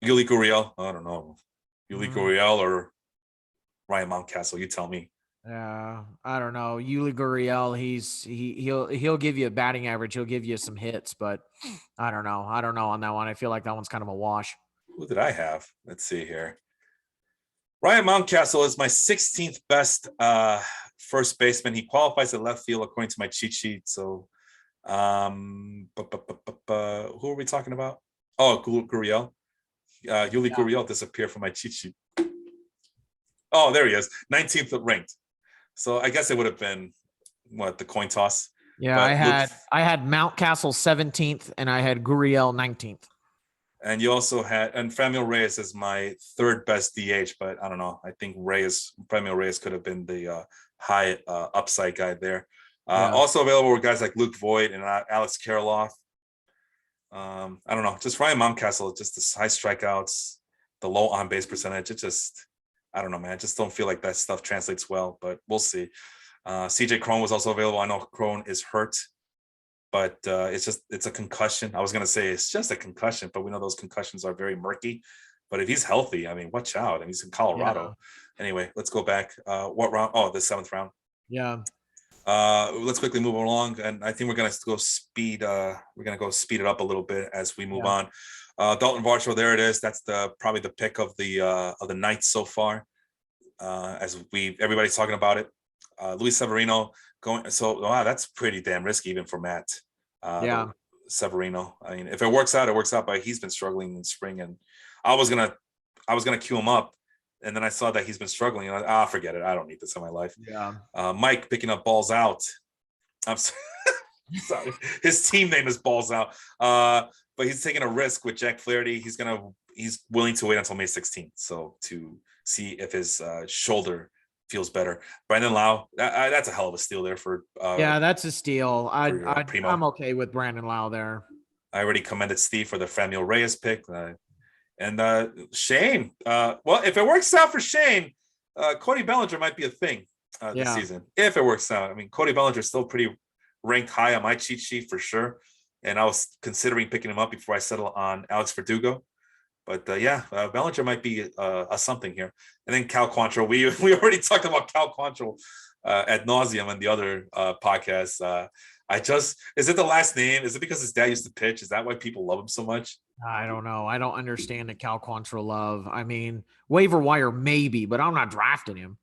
Yuli Gurriel. I don't know. Yuli Gurriel or Ryan Mountcastle. You tell me. Yeah, I don't know. Yuli Gurriel, he'll give you a batting average. He'll give you some hits, but I don't know. I don't know on that one. I feel like that one's kind of a wash. Who did I have? Let's see here. Ryan Mountcastle is my 16th best first baseman. He qualifies at left field according to my cheat sheet. So, who are we talking about? Oh, Gurriel. Yuli Gurriel disappeared from my cheat sheet. Oh, there he is. 19th ranked. So I guess it would have been the coin toss. Yeah, but I had Mountcastle 17th and I had Gurriel 19th. And you also had, and Famio Reyes is my 3rd best DH, but I don't know. I think Famio Reyes could have been the high upside guy there. Also available were guys like Luke Voigt and Alex Kirilloff. I don't know, just Ryan Mountcastle, just the high strikeouts, the low on base percentage. It just, I don't know, man. I just don't feel like that stuff translates well, but we'll see. CJ Krone was also available. I know Krone is hurt, but it's a concussion. I was going to say it's just a concussion, but we know those concussions are very murky. But if he's healthy, I mean, watch out. I mean, he's in Colorado. Yeah. Anyway, let's go back. What round? Oh, the 7th round. Yeah. Let's quickly move along, and I think we're gonna go speed. We're gonna go speed it up a little bit as we move on. Dalton Varsho, there it is. That's probably the pick of the night so far. As everybody's talking about it. Luis Severino going. So wow, that's pretty damn risky even for Matt. Severino. I mean, if it works out, it works out. But he's been struggling in spring, and I was gonna queue him up. And then I saw that he's been struggling. And forget it. I don't need this in my life. Yeah. Mike picking up Balls Out. I'm sorry. His team name is Balls Out. But he's taking a risk with Jack Flaherty. He's willing to wait until May 16th. So to see if his shoulder feels better. Brandon Lau, that's a hell of a steal there for. That's a steal. I'm okay with Brandon Lau there. I already commended Steve for the Famio Reyes pick. And Shane, well, if it works out for Shane, Cody Bellinger might be a thing this season. If it works out. I mean, Cody Bellinger is still pretty ranked high on my cheat sheet for sure. And I was considering picking him up before I settle on Alex Verdugo. But Bellinger might be a something here. And then Cal Quantrill. We already talked about Cal Quantrill ad nauseum in the other podcast. Is it the last name? Is it because his dad used to pitch? Is that why people love him so much? I don't know. I don't understand the Cal Quantrill love. I mean, waiver wire maybe, but I'm not drafting him.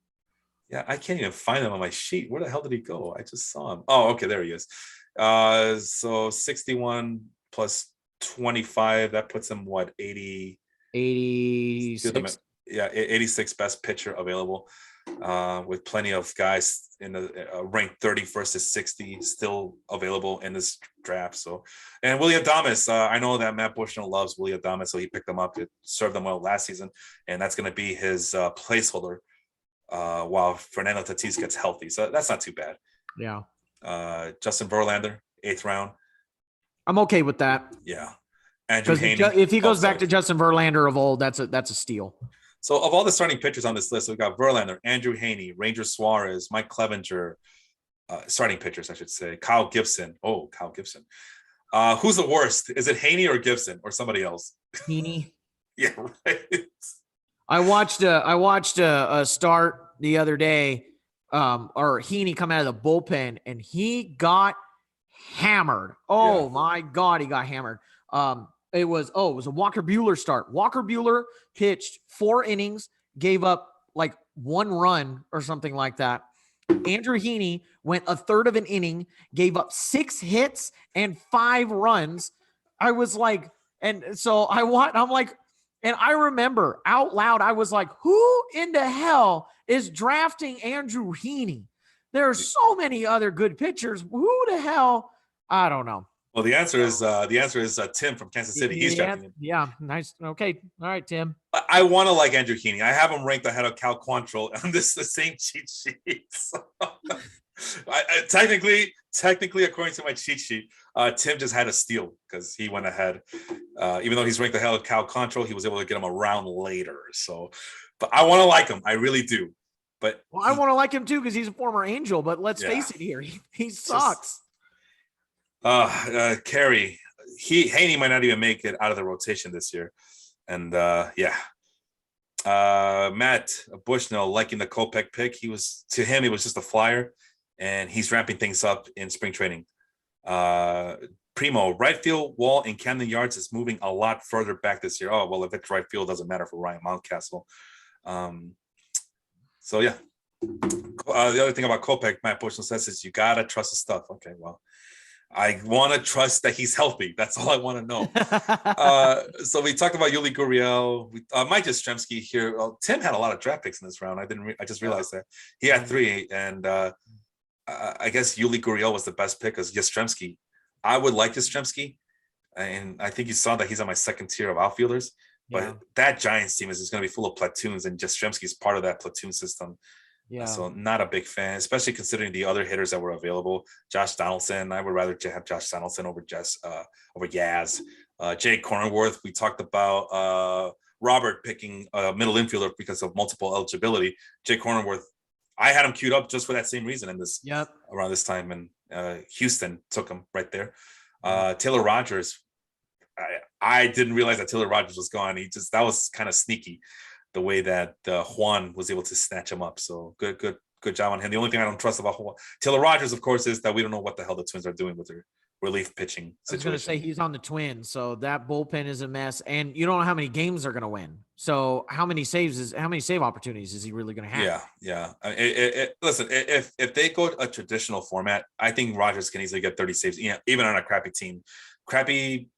Yeah, I can't even find him on my sheet. Where the hell did he go? I just saw him. Oh, okay, there he is. So 61 plus 25, that puts him 80? 86. Yeah, 86 best pitcher available. with plenty of guys in the ranked 30 versus 60 still available in this draft. So, and Willie Adames, I know that Matt Bushnell loves Willie Adames, so he picked him up. It served him well last season, and that's going to be his placeholder while Fernando Tatis gets healthy. So that's not too bad. Yeah. Justin Verlander, 8th round. I'm okay with that. Yeah. Andrew Haney. If he goes back to Justin Verlander of old, that's a steal. So of all the starting pitchers on this list, we've got Verlander, Andrew Haney, Ranger Suarez, Mike Clevenger, starting pitchers, I should say. Kyle Gibson. Oh, Kyle Gibson. Who's the worst? Is it Haney or Gibson or somebody else? Haney. Yeah, right. I watched a start the other day, or Heaney come out of the bullpen, and he got hammered. Oh my God, he got hammered. It was a Walker Buehler start. Walker Buehler pitched 4 innings, gave up like 1 run or something like that. Andrew Heaney went a third of an inning, gave up 6 hits and 5 runs. I was like, and so I'm like, and I remember out loud, I was like, who in the hell is drafting Andrew Heaney? There are so many other good pitchers. Who the hell? I don't know. Well, the answer is Tim from Kansas City. He's drafting him. Yeah, nice. Okay, all right, Tim. I want to like Andrew Heaney. I have him ranked ahead of Cal Quantrill on the same cheat sheet. So, technically, according to my cheat sheet, Tim just had a steal because he went ahead. Even though he's ranked ahead of Cal Quantrill, he was able to get him a round later. So, but I want to like him. I really do. But I want to like him too because he's a former Angel. But let's face it here, he sucks. Carey, Haney might not even make it out of the rotation this year. And Matt Bushnell liking the Kopech pick. To him, it was just a flyer, and he's ramping things up in spring training. Primo, right field wall in Camden Yards is moving a lot further back this year. Oh, well, if it's right field, doesn't matter for Ryan Mountcastle. So yeah. The other thing about Kopech, Matt Bushnell says, is you got to trust the stuff. Okay, well, I want to trust that he's healthy. That's all I want to know. So we talked about Yuli Gurriel. Mike Yastrzemski here. Well, Tim had a lot of draft picks in this round. I just realized that he had 3, and I guess Yuli Gurriel was the best pick because Yastrzemski. I would like Yastrzemski, and I think you saw that he's on my second tier of outfielders. But that Giants team is just going to be full of platoons, and Yastrzemski is part of that platoon system. Yeah. So not a big fan, especially considering the other hitters that were available. Josh Donaldson. I would rather have Josh Donaldson over Yaz. Jake Cronenworth. We talked about Robert picking a middle infielder because of multiple eligibility. Jake Cronenworth, I had him queued up just for that same reason in this around this time, and Houston took him right there. Taylor Rogers. I didn't realize that Taylor Rogers was gone. That was kind of sneaky, the way that Juan was able to snatch him up. So good job on him. The only thing I don't trust about Taylor Rogers, of course, is that we don't know what the hell the Twins are doing with their relief pitching situation. I was going to say he's on the Twins, so that bullpen is a mess, and you don't know how many games they're going to win. So how many save opportunities is he really going to have? Yeah. Listen, if they go a traditional format, I think Rogers can easily get 30 saves, even on a crappy team. Crappy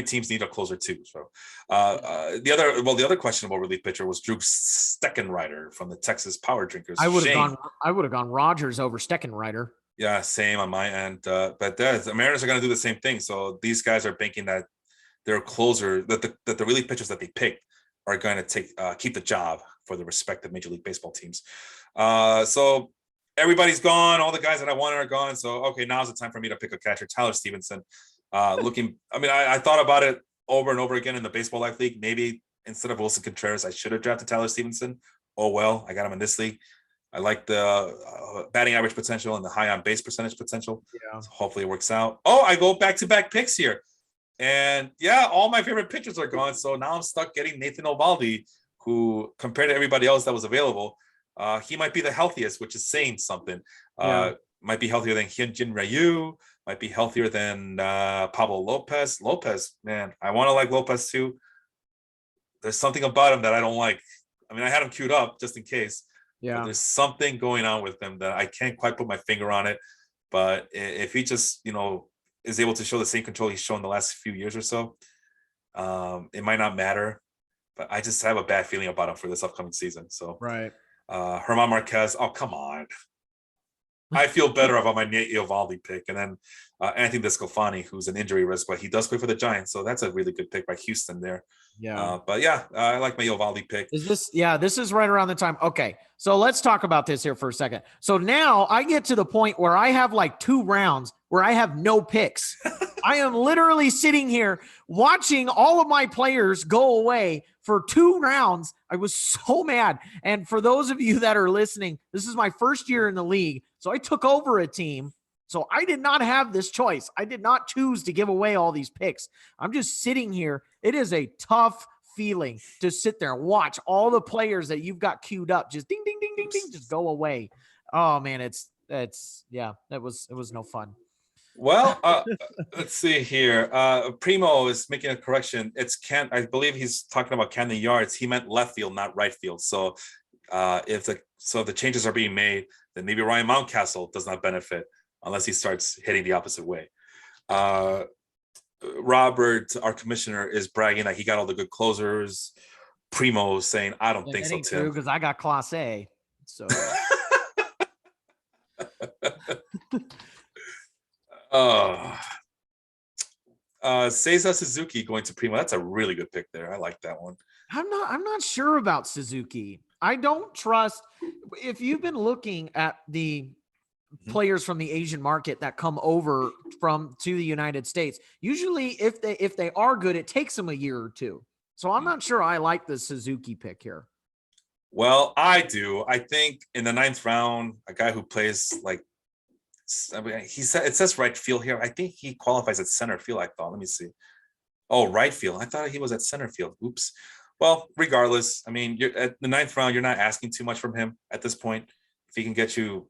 teams need a closer too. So the other questionable relief pitcher was Drew Steckenrider from the Texas Power Drinkers. I would have gone Rogers over Steckenrider. Yeah, same on my end. But the Mariners are going to do the same thing. So these guys are banking that their closer, that the relief pitchers that they pick are going to keep the job for the respective Major League Baseball teams. So everybody's gone. All the guys that I wanted are gone. So okay, now's the time for me to pick a catcher, Tyler Stevenson. I thought about it over and over again in the Baseball Life League. Maybe instead of Wilson Contreras, I should have drafted Tyler Stevenson. Oh, well, I got him in this league. I like the batting average potential and the high on base percentage potential. Yeah. So hopefully it works out. Oh, I go back-to-back picks here. And all my favorite pitchers are gone. So now I'm stuck getting Nathan Eovaldi, who compared to everybody else that was available, he might be the healthiest, which is saying something. Might be healthier than Hyun-Jin Ryu. Might be healthier than Pablo Lopez. Lopez, man, I want to like Lopez too. There's something about him that I don't like. I mean, I had him queued up just in case. Yeah. But there's something going on with him that I can't quite put my finger on it. But if he just, is able to show the same control he's shown the last few years or so, it might not matter. But I just have a bad feeling about him for this upcoming season. So right. Herman Marquez. Oh, come on. I feel better about my Nate Eovaldi pick. And then Anthony Descalfani, who's an injury risk, but he does play for the Giants. So that's a really good pick by Houston there. Yeah. But yeah, I like my Eovaldi pick. Is this, yeah, this is right around the time. Okay. So let's talk about this here for a second. So now I get to the point where I have like 2 rounds where I have no picks. I am literally sitting here watching all of my players go away for 2 rounds. I was so mad. And for those of you that are listening, this is my first year in the league. So I took over a team. So I did not have this choice. I did not choose to give away all these picks. I'm just sitting here. It is a tough feeling to sit there and watch all the players that you've got queued up just ding, ding, ding, ding, ding, just go away. Oh man, yeah, it was no fun. Well, let's see here. Primo is making a correction. It's I believe he's talking about Camden Yards. He meant left field, not right field. So if the changes are being made, then maybe Ryan Mountcastle does not benefit unless he starts hitting the opposite way. Robert, our commissioner, is bragging that he got all the good closers. Primo saying, I don't think so, Tim. Because I got Class A. So Seiza Suzuki going to Primo. That's a really good pick there. I like that one. I'm not sure about Suzuki. I don't trust. If you've been looking at the players from the Asian market that come over to the United States, usually if they are good, it takes them a year or 2. So I'm not sure I like the Suzuki pick here. Well, I do. I think in the 9th round, a guy who plays like, I mean, it says right field here. I think he qualifies at center field. I thought. Let me see. Oh, right field. I thought he was at center field. Oops. Well, regardless, I mean, you're at the 9th round. You're not asking too much from him at this point. If he can get you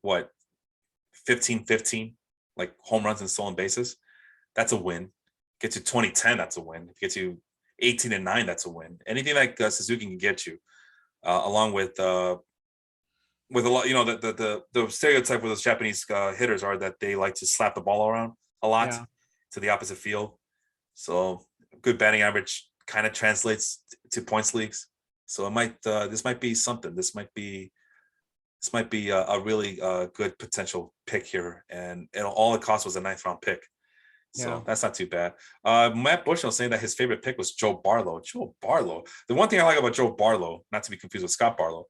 15, like home runs and stolen bases, that's a win. Gets you 20-10, that's a win. If gets you 18-9, that's a win. Anything like Suzuki can get you, along with a lot, the stereotype with those Japanese hitters are that they like to slap the ball around a lot to the opposite field. So good batting average kind of translates to points leagues. So it might this might be something. This might be a really good potential pick here, and all it cost was a 9th round pick. So that's not too bad. Matt Bushnell saying that his favorite pick was Joe Barlow. Joe Barlow. The one thing I like about Joe Barlow, not to be confused with Scott Barlow,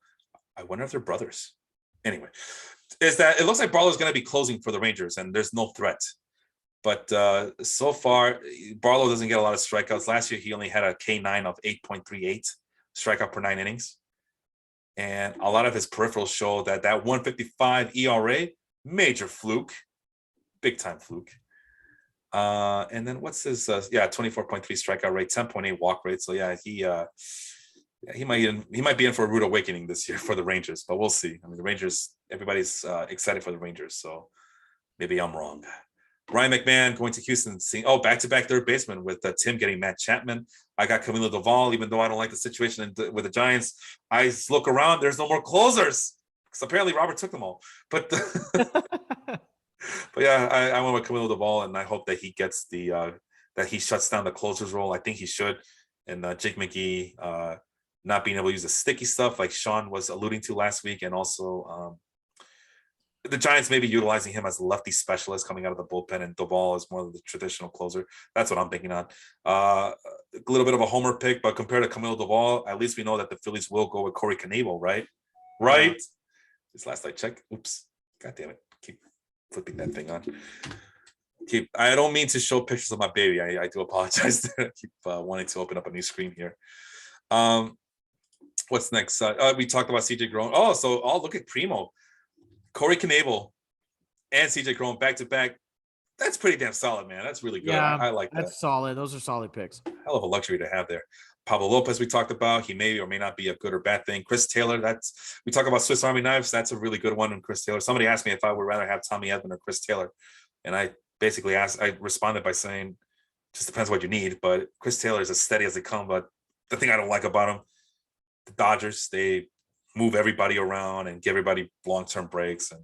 I wonder if they're brothers. Anyway, is that it looks like Barlow's going to be closing for the Rangers, and there's no threat. But so far, Barlow doesn't get a lot of strikeouts. Last year, he only had a K9 of 8.38 strikeout per 9 innings. And a lot of his peripherals show that 155 ERA, major fluke, big time fluke. And then what's his 24.3 strikeout rate, 10.8 walk rate. So yeah, he might be in for a rude awakening this year for the Rangers, but we'll see. I mean, the Rangers, everybody's excited for the Rangers, so maybe I'm wrong. Ryan McMahon going to Houston, seeing back-to-back third baseman with Tim getting Matt Chapman. I got Camilo Doval, even though I don't like the situation with the Giants. I look around, there's no more closers because apparently Robert took them all. But but yeah, I went with Camilo Doval, and I hope that he gets that he shuts down the closers role. I think he should. And Jake Mcgee not being able to use the sticky stuff like Sean was alluding to last week, and also the Giants may be utilizing him as a lefty specialist coming out of the bullpen, and Doval is more of the traditional closer. That's what I'm thinking on. A little bit of a homer pick, but compared to Camilo Doval, at least we know that the Phillies will go with Corey Knebel, right? Right? This last I checked. Oops. God damn it. Keep flipping that thing on. I don't mean to show pictures of my baby. I do apologize. I keep wanting to open up a new screen here. What's next? We talked about CJ Krone. Look at Primo. Corey Knebel and CJ Krone back to back. That's pretty damn solid, man. That's really good. Yeah, I like that. That's solid. Those are solid picks. Hell of a luxury to have there. Pablo Lopez, we talked about. He may or may not be a good or bad thing. Chris Taylor, we talk about Swiss Army knives. That's a really good one. And Chris Taylor. Somebody asked me if I would rather have Tommy Edman or Chris Taylor, and I basically I responded by saying, just depends what you need. But Chris Taylor is as steady as they come. But the thing I don't like about him, the Dodgers, they move everybody around and give everybody long-term breaks, and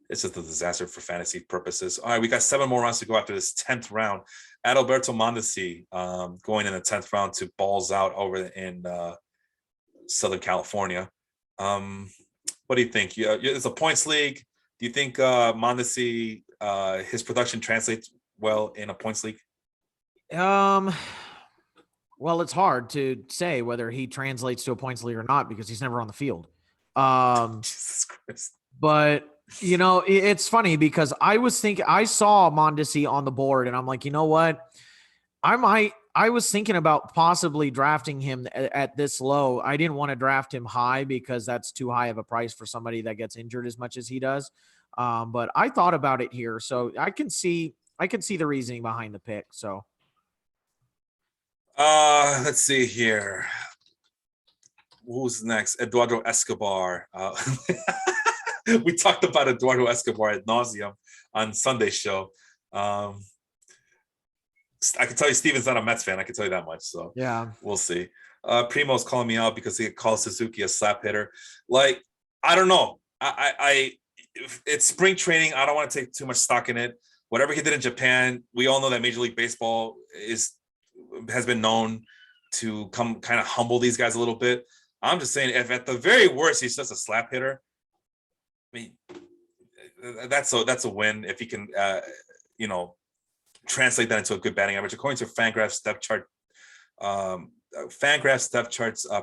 it's just a disaster for fantasy purposes. All right, we got 7 more rounds to go after this 10th round. Alberto Mondeci going in the 10th round to balls out over in Southern California. What do you think? It's a points league. Do you think Mondesi, his production translates well in a points league? Well, it's hard to say whether he translates to a points league or not because he's never on the field. Jesus Christ. But it's funny because I saw Mondesi on the board and I'm like, you know what? I was thinking about possibly drafting him at this low. I didn't want to draft him high because that's too high of a price for somebody that gets injured as much as he does. But I thought about it here. So I can see the reasoning behind the pick. So let's see here. Who's next? Eduardo Escobar. We talked about Eduardo Escobar ad nauseum on Sunday's show. I can tell you Steven's not a Mets fan. I can tell you that much. So yeah, we'll see. Primo's calling me out because he calls Suzuki a slap hitter. Like, I don't know. It's spring training. I don't want to take too much stock in it. Whatever he did in Japan, we all know that Major League Baseball has been known to come kind of humble these guys a little bit. I'm just saying, if at the very worst he's just a slap hitter, I mean, that's a win if he can, translate that into a good batting average. According to Fangraphs depth chart,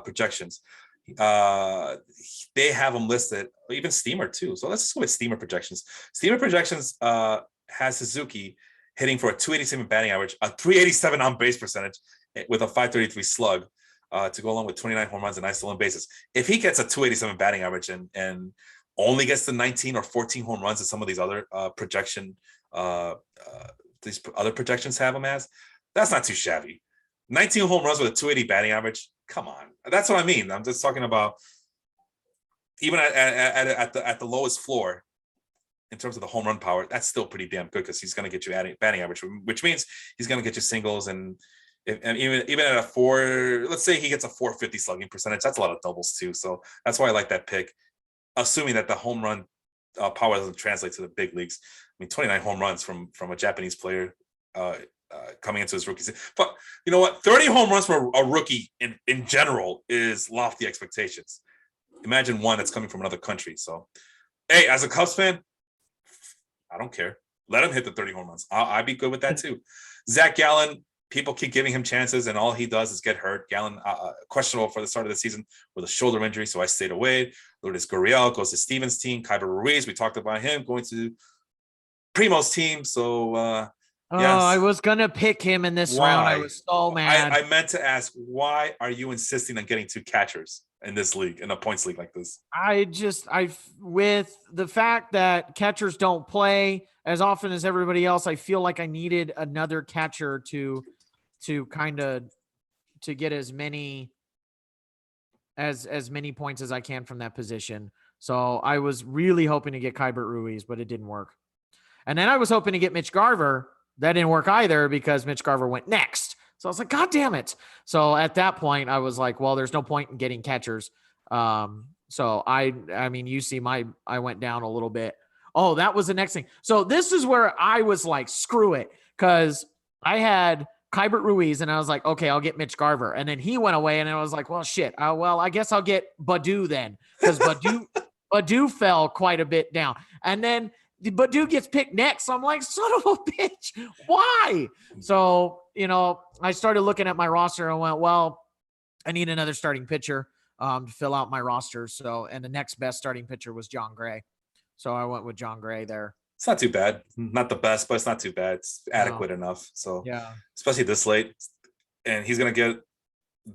projections, they have him listed, even Steamer too. So let's just go with Steamer projections. Steamer projections has Suzuki hitting for a 287 batting average, a 387 on base percentage with a 533 slug, to go along with 29 home runs and 9 stolen bases. If he gets a 287 batting average and only gets to 19 or 14 home runs as some of these other these other projections have him as, that's not too shabby. 19 home runs with a 280 batting average. Come on. That's what I mean. I'm just talking about even at the lowest floor in terms of the home run power, that's still pretty damn good because he's going to get you batting average, which means he's going to get you singles. And even at a 4, let's say he gets a 450 slugging percentage, that's a lot of doubles too. So that's why I like that pick, assuming that the home run power doesn't translate to the big leagues. I mean, 29 home runs from a Japanese player coming into his rookie season. But you know what? 30 home runs for a rookie in general is lofty expectations. Imagine one that's coming from another country. So, hey, as a Cubs fan, I don't care. Let him hit the 30 home runs. I'd be good with that too. Zach Gallen, people keep giving him chances, and all he does is get hurt. Gallen, questionable for the start of the season with a shoulder injury, so I stayed away. Lourdes Gurriel goes to Steven's team. Kyber Ruiz, we talked about him going to Primo's team. So, yes. I was gonna pick him in this round. I was so mad. I meant to ask, why are you insisting on getting 2 catchers in this league, in a points league like this? With the fact that catchers don't play as often as everybody else, I feel like I needed another catcher to get as many points as I can from that position. So I was really hoping to get Kybert Ruiz, but it didn't work. And then I was hoping to get Mitch Garver. That didn't work either because Mitch Garver went next. So I was like, God damn it. So at that point I was like, well, there's no point in getting catchers. So I mean, you see I went down a little bit. Oh, that was the next thing. So this is where I was like, screw it. Cause I had Kybert Ruiz and I was like, okay, I'll get Mitch Garver. And then he went away and I was like, well, shit. Well, I guess I'll get Badu then. Cause Badu fell quite a bit down. And then Badu gets picked next. So I'm like, son of a bitch, why? So, I started looking at my roster and went, well, I need another starting pitcher to fill out my roster. So, and the next best starting pitcher was John Gray. So I went with John Gray there. It's not too bad. Not the best, but it's not too bad. It's adequate enough. So, yeah, especially this late. And he's going to get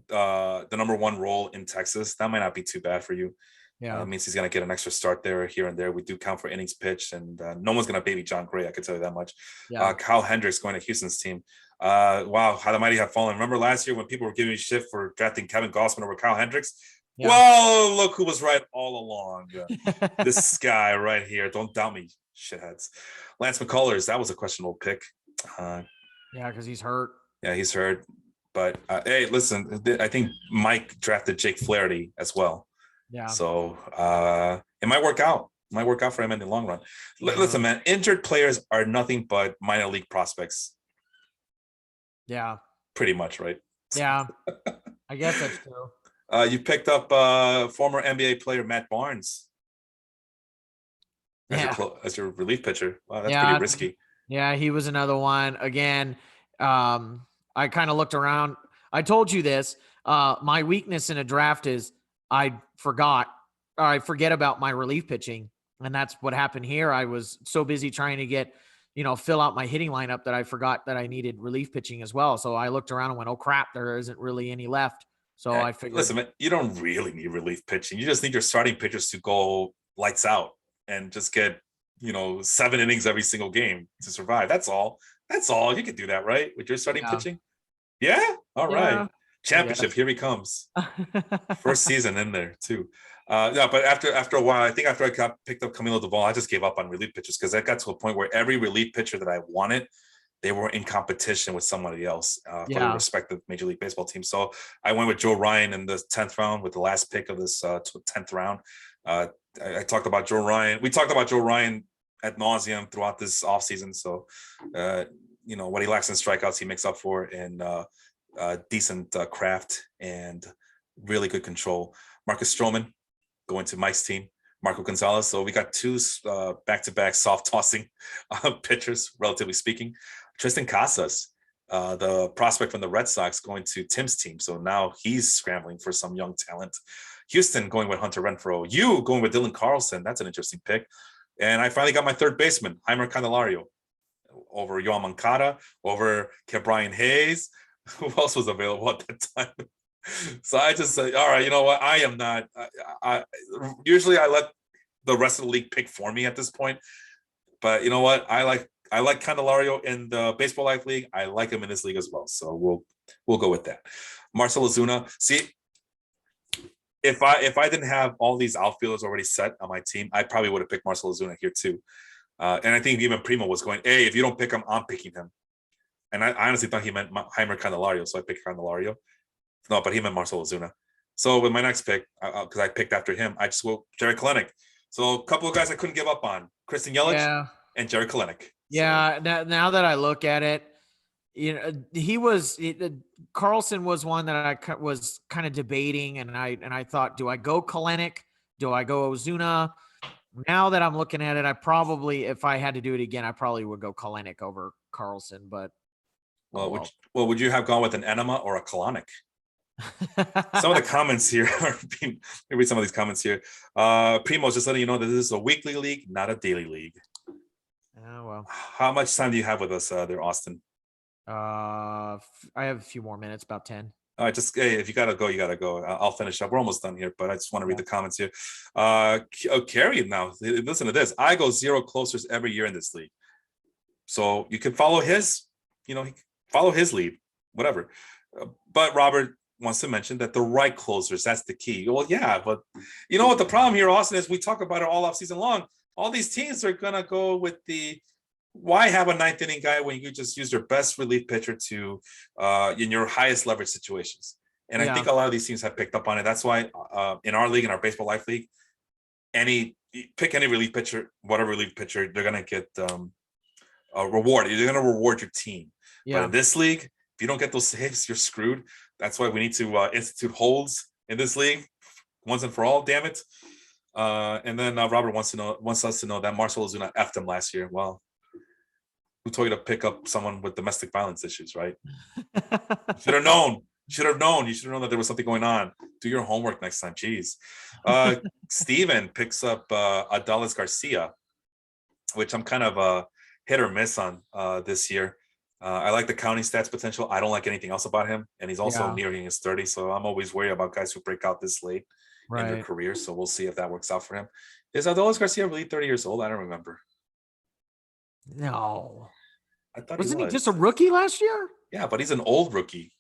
the number 1 role in Texas. That might not be too bad for you. Yeah, it means he's going to get an extra start there, here and there. We do count for innings pitched, and no one's going to baby John Gray. I can tell you that much. Yeah. Kyle Hendricks going to Houston's team. Wow, how the mighty have fallen. Remember last year when people were giving me shit for drafting Kevin Gausman over Kyle Hendricks? Yeah. Well, look who was right all along. This guy right here. Don't doubt me, shitheads. Lance McCullers, that was a questionable pick. Yeah, because he's hurt. Yeah, he's hurt. But hey, listen, I think Mike drafted Jake Flaherty as well. Yeah. So it might work out. It might work out for him in the long run. Listen, man, injured players are nothing but minor league prospects. Yeah. Pretty much, right? Yeah. I guess that's true. You picked up former NBA player Matt Barnes. as your relief pitcher. Wow, that's pretty Yeah. risky. Yeah, he was another one. Again, I kind of looked around. I told you this. My weakness in a draft is I forget about my relief pitching. And that's what happened here. I was so busy trying to get, fill out my hitting lineup that I forgot that I needed relief pitching as well. So I looked around and went, oh crap, there isn't really any left. So I figured. Listen, man, you don't really need relief pitching. You just need your starting pitchers to go lights out and just get, 7 innings every single game to survive. That's all. You can do that, right? With your starting pitching. Yeah. All right. Championship. Here he comes. First season in there too. No, but after a while, I think after I got picked up Camilo Duvall, I just gave up on relief pitchers because that got to a point where every relief pitcher that I wanted, they were in competition with somebody else for the respective Major League Baseball team. So I went with Joe Ryan in the 10th round with the last pick of this 10th round. I talked about Joe Ryan. We talked about Joe Ryan ad nauseum throughout this offseason. So, what he lacks in strikeouts, he makes up for in decent craft and really good control. Marcus Stroman going to Mike's team, Marco Gonzalez. So we got 2 back-to-back soft tossing pitchers, relatively speaking. Tristan Casas, the prospect from the Red Sox, going to Tim's team. So now he's scrambling for some young talent. Houston going with Hunter Renfroe. You going with Dylan Carlson. That's an interesting pick. And I finally got my third baseman, Heimer Candelario, over Yoan Moncada, over Ke'Bryan Hayes. Who else was available at that time? So I just said, all right, you know what? I am not. Usually I let the rest of the league pick for me at this point. But you know what? I like Candelario in the Baseball Life League. I like him in this league as well. So we'll go with that. Marcell Ozuna. See, if I didn't have all these outfielders already set on my team, I probably would have picked Marcell Ozuna here too. And I think even Primo was going, hey, if you don't pick him, I'm picking him. And I honestly thought he meant Heimer Candelario, so I picked Candelario. No, but he meant Marcell Ozuna. So with my next pick, because I picked after him, I just went Jared Kelenic. So a couple of guys I couldn't give up on: Christian Yelich and Jared Kelenic. Yeah. So. Now that I look at it, Carlson was one that I was kind of debating, and I thought, do I go Kelenic? Do I go Ozuna? Now that I'm looking at it, I probably, if I had to do it again, I probably would go Kelenic over Carlson. But would you have gone with an enema or a colonic? Some of the comments here read some of these comments here. Primo's just letting you know that this is a weekly league, not a daily league. Oh, well. How much time do you have with us there, Austin? I have a few more minutes, about 10. All right, if you gotta go, you gotta go. I'll finish up. We're almost done here, but I just want to read the comments here. Carrie, now listen to this. I go 0 closers every year in this league, so you can follow his, follow his lead, whatever. But Robert wants to mention that the right closers, that's the key. Well, yeah, but you know what the problem here, Austin, is we talk about it all off season long. All these teams are gonna go with why have a 9th inning guy when you could just use your best relief pitcher to in your highest leverage situations? And I think a lot of these teams have picked up on it. That's why in our league, in our Baseball Life League, pick any relief pitcher, whatever relief pitcher, they're gonna get a reward. You're gonna reward your team. But in this league, if you don't get those saves, you're screwed. That's why we need to institute holds in this league once and for all. Damn it! And then Robert wants us to know that Marcell Ozuna effed him last year. Well, who told you to pick up someone with domestic violence issues, right? Should have known. You should have known that there was something going on. Do your homework next time. Jeez. Steven picks up Adolis Garcia, which I'm kind of hit or miss on this year. I like the counting stats potential. I don't like anything else about him. And he's also nearing his 30. So I'm always worried about guys who break out this late in their career. So we'll see if that works out for him. Is Adolis Garcia really 30 years old? I don't remember. No. I thought Wasn't he just a rookie last year? Yeah, but he's an old rookie.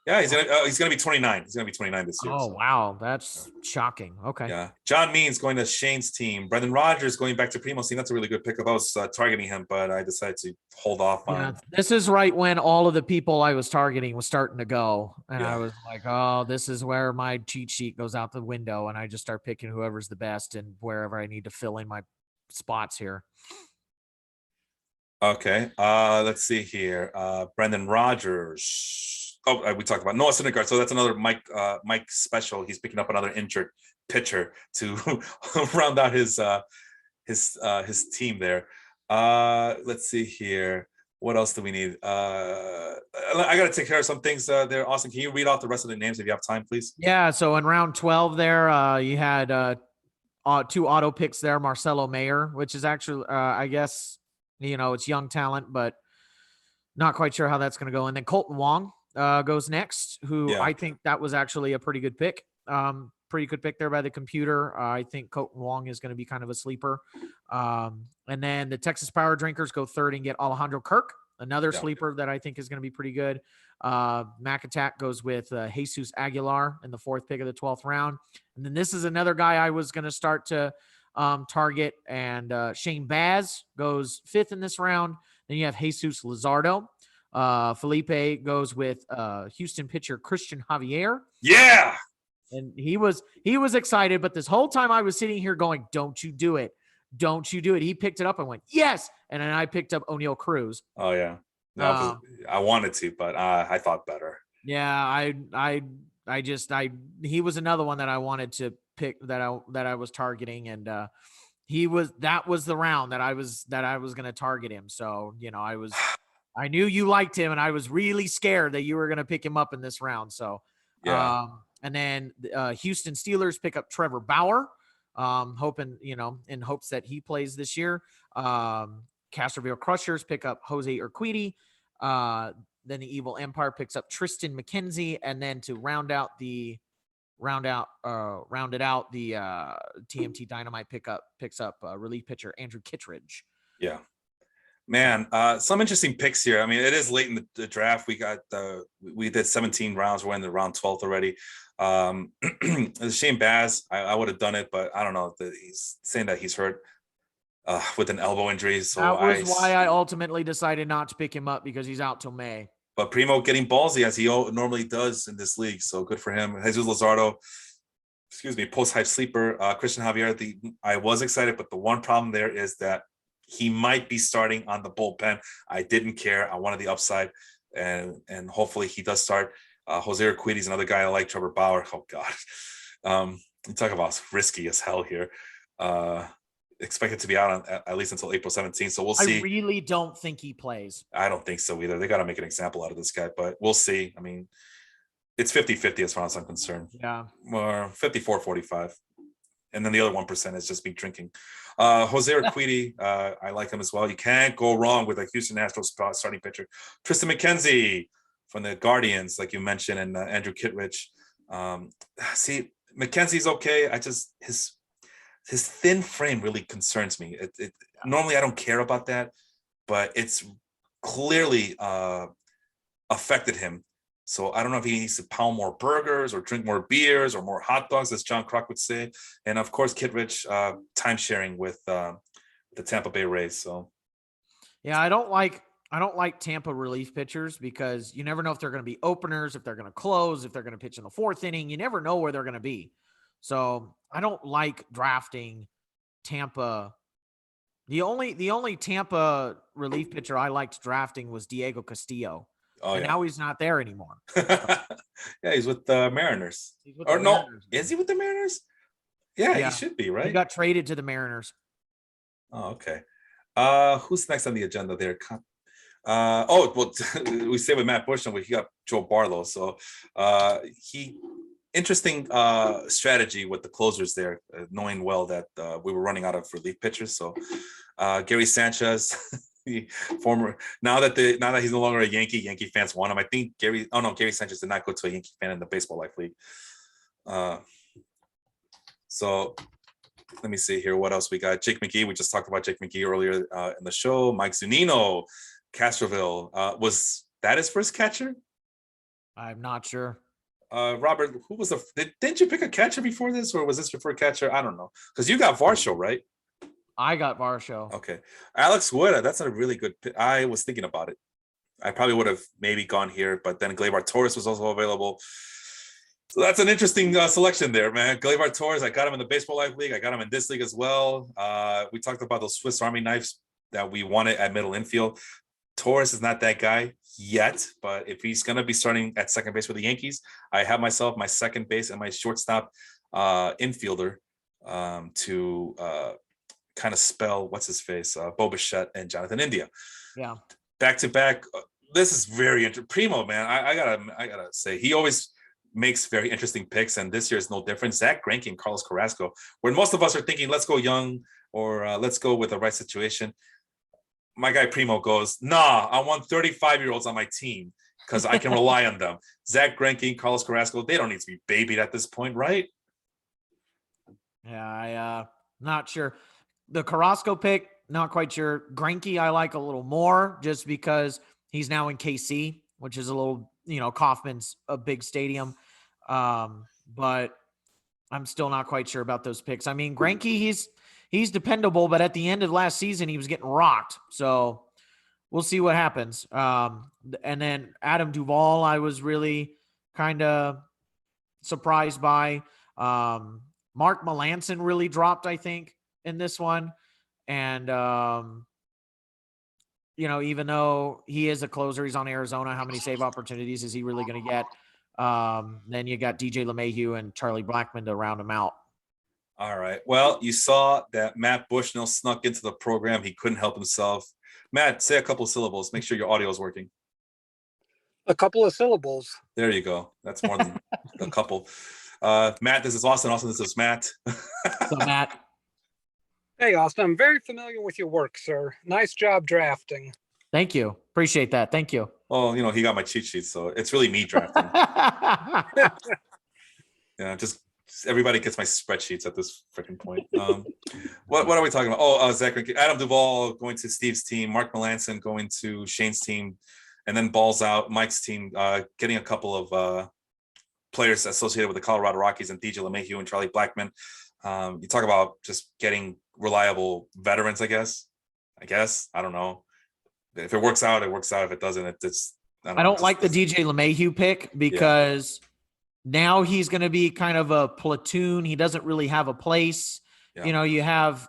Yeah, he's gonna be 29. He's gonna be 29 this year. Oh, so. Wow, that's shocking. Okay. Yeah, John Means going to Shane's team. Brendan Rodgers going back to Primo's team. That's a really good pickup. I was targeting him, but I decided to hold off on. This is right when all of the people I was targeting was starting to go, and I was like, "Oh, this is where my cheat sheet goes out the window," and I just start picking whoever's the best and wherever I need to fill in my spots here. Okay, let's see here. Brendan Rodgers. Oh, we talked about Noah Syndergaard. So that's another Mike special. He's picking up another injured pitcher to round out his his team there. Let's see here. What else do we need? I got to take care of some things there. Austin, can you read off the rest of the names if you have time, please? Yeah. So in round 12 there, you had 2 auto picks there. Marcelo Mayer, which is actually, I guess, it's young talent, but not quite sure how that's going to go. And then Colton Wong goes next, who I think that was actually a pretty good pick. Pretty good pick there by the computer. I think Colton Wong is going to be kind of a sleeper. And then the Texas Power Drinkers go third and get Alejandro Kirk, another sleeper that I think is going to be pretty good. Mac Attack goes with Jesus Aguilar in the 4th pick of the 12th round. And then this is another guy I was going to start to target. And Shane Baz goes 5th in this round. Then you have Jesus Luzardo. Felipe goes with Houston pitcher Christian Javier. Yeah. And he was excited, but this whole time I was sitting here going, don't you do it. Don't you do it. He picked it up and went, yes. And then I picked up O'Neal Cruz. Oh yeah. No, I wanted to, but I thought better. Yeah. He was another one that I wanted to pick that I was targeting. And that was the round that I was going to target him. So, I knew you liked him and I was really scared that you were going to pick him up in this round. So, yeah. And then Houston Steelers pick up Trevor Bauer, hoping, in hopes that he plays this year. Castroville Crushers pick up Jose Urquidy. Then the Evil Empire picks up Tristan McKenzie. And then to round it out, the TMT Dynamite picks up relief pitcher Andrew Kittredge. Yeah. Man, some interesting picks here. I mean, it is late in the draft. We did 17 rounds. We're in the round 12th already. Shane Baz, I would have done it, but I don't know. He's saying that he's hurt with an elbow injury. So that was why I ultimately decided not to pick him up, because he's out till May. But Primo getting ballsy as he normally does in this league. So good for him. Jesus Luzardo, post-hype sleeper. Christian Javier, I was excited, but the one problem there is that he might be starting on the bullpen. I didn't care. I wanted the upside, and hopefully he does start. Jose Urquidy is another guy I like. Trevor Bauer. Oh God, you talk about risky as hell here. Expected to be out at least until April 17th. So we'll see. I really don't think he plays. I don't think so either. They got to make an example out of this guy, but we'll see. I mean, it's 50-50 as far as I'm concerned. Yeah. Or 54-45. And then the other 1% is just me drinking. Jose Urquidy, I like him as well. You can't go wrong with a Houston Astros starting pitcher. Tristan McKenzie from the Guardians, like you mentioned, and Andrew Kittredge. See, McKenzie's okay. I just his thin frame really concerns me. Normally I don't care about that, but it's clearly affected him. So I don't know if he needs to pound more burgers or drink more beers or more hot dogs, as John Kruk would say. And of course, Kittredge time sharing with the Tampa Bay Rays. So, yeah, I don't like Tampa relief pitchers, because you never know if they're going to be openers, if they're going to close, if they're going to pitch in the 4th inning. You never know where they're going to be. So I don't like drafting Tampa. The only Tampa relief pitcher I liked drafting was Diego Castillo. Oh, and now he's not there anymore. Yeah, he's with the Mariners. Mariners. Is he with the Mariners? Yeah, he should be, right? He got traded to the Mariners. Oh, okay. Who's next on the agenda there? We stay with Matt Bush, and he got Joe Barlow. So interesting strategy with the closers there, knowing well that we were running out of relief pitchers. So Gary Sanchez. Now that he's no longer a Yankee fans want him. I think Gary Sanchez did not go to a Yankee fan in the Baseball Life League. So let me see here. What else we got? Jake Mcgee. We just talked about Jake Mcgee earlier in the show. Mike Zunino, Castroville. Was that his first catcher? I'm not sure. Robert, who was didn't you pick a catcher before this, or was this your first catcher? I don't know. Because you got Varsho, right? I got Varsho. Okay. Alex Guerra, that's a really good pick. I was thinking about it. I probably would have maybe gone here, but then Gleyber Torres was also available. So that's an interesting selection there, man. Gleyber Torres, I got him in the Baseball Life League. I got him in this league as well. We talked about those Swiss Army knives that we wanted at middle infield. Torres is not that guy yet, but if he's going to be starting at second base for the Yankees, I have myself my second base and my shortstop infielder to kind of spell what's his face, Bo Bichette and Jonathan India. Yeah. Back to back. This is very interesting. Primo, man, I gotta say, he always makes very interesting picks, and this year is no different. Zach Greinke and Carlos Carrasco, where most of us are thinking, let's go young or let's go with the right situation. My guy Primo goes, nah, I want 35-year-olds on my team because I can rely on them. Zach Greinke, Carlos Carrasco, they don't need to be babied at this point, right? Yeah, I not sure. The Carrasco pick, not quite sure. Greinke, I like a little more just because he's now in KC, which is a little, Kauffman's a big stadium. But I'm still not quite sure about those picks. I mean, Greinke, he's dependable, but at the end of last season, he was getting rocked. So we'll see what happens. And then Adam Duvall, I was really kind of surprised by. Mark Melancon really dropped, I think, in this one. And, even though he is a closer, he's on Arizona, how many save opportunities is he really going to get? Then you got DJ LeMahieu and Charlie Blackmon to round him out. All right. Well, you saw that Matt Bushnell snuck into the program. He couldn't help himself. Matt, say a couple of syllables. Make sure your audio is working. A couple of syllables. There you go. That's more than a couple. Matt, this is Austin. Austin, this is Matt. So, Matt. Hey, Austin, I'm very familiar with your work, sir. Nice job drafting. Thank you. Appreciate that. Thank you. Oh, he got my cheat sheet, so it's really me drafting. Just everybody gets my spreadsheets at this freaking point. What are we talking about? Oh, Zach Greinke, Adam Duvall going to Steve's team, Mark Melancon going to Shane's team, and then balls out Mike's team, getting a couple of players associated with the Colorado Rockies and DJ LeMahieu and Charlie Blackmon. You talk about just getting reliable veterans, I guess. I don't know. If it works out, it works out. If it doesn't, it's. I don't like the DJ LeMahieu pick because now he's going to be kind of a platoon. He doesn't really have a place. Yeah. You have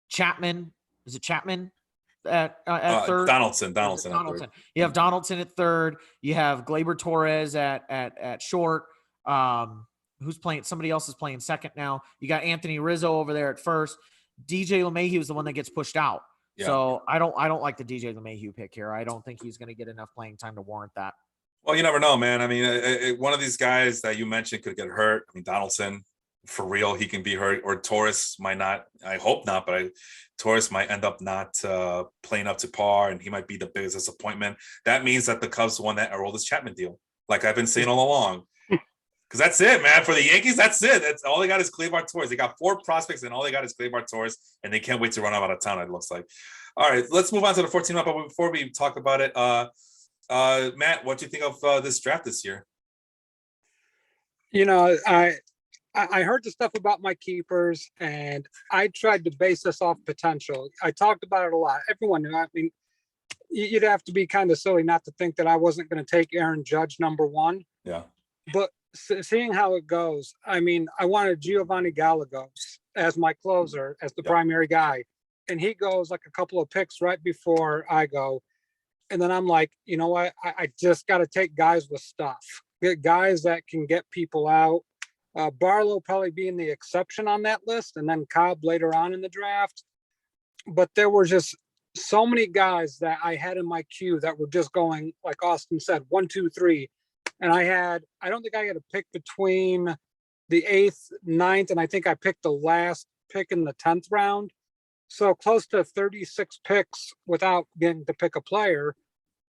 Chapman. Is it Chapman at third? Donaldson. You have Donaldson at third. You have Gleyber Torres at short. Who's playing? Somebody else is playing second now. You got Anthony Rizzo over there at first. DJ LeMahieu is the one that gets pushed out. Yeah. So I don't like the DJ LeMahieu pick here. I don't think he's going to get enough playing time to warrant that. Well, you never know, man. I mean, one of these guys that you mentioned could get hurt. I mean, Donaldson, for real, he can be hurt, or Torres might not. I hope not, but Torres might end up not playing up to par, and he might be the biggest disappointment. That means that the Cubs won that Aroldis Chapman deal, like I've been saying all along. Because that's it, man. For the Yankees, that's it. That's all they got is Gleyber Torres. They got 4 prospects, and all they got is Gleyber Torres, and they can't wait to run out of town, it looks like. All right, let's move on to the 14 up. But before we talk about it, Matt, what do you think of this draft this year? I heard the stuff about my keepers, and I tried to base this off potential. I talked about it a lot. Everyone knew. I mean, you'd have to be kind of silly not to think that I wasn't going to take Aaron Judge #1. Yeah. But seeing how it goes, I mean, I wanted Giovanni Gallegos as my closer, as the primary guy. And he goes like a couple of picks right before I go. And then I'm like, you know what? I just got to take guys with stuff. Get guys that can get people out. Barlow probably being the exception on that list, and then Cobb later on in the draft. But there were just so many guys that I had in my queue that were just going, like Austin said, 1, 2, 3. And I don't think I had a pick between the 8th, 9th, and I think I picked the last pick in the 10th round. So close to 36 picks without getting to pick a player.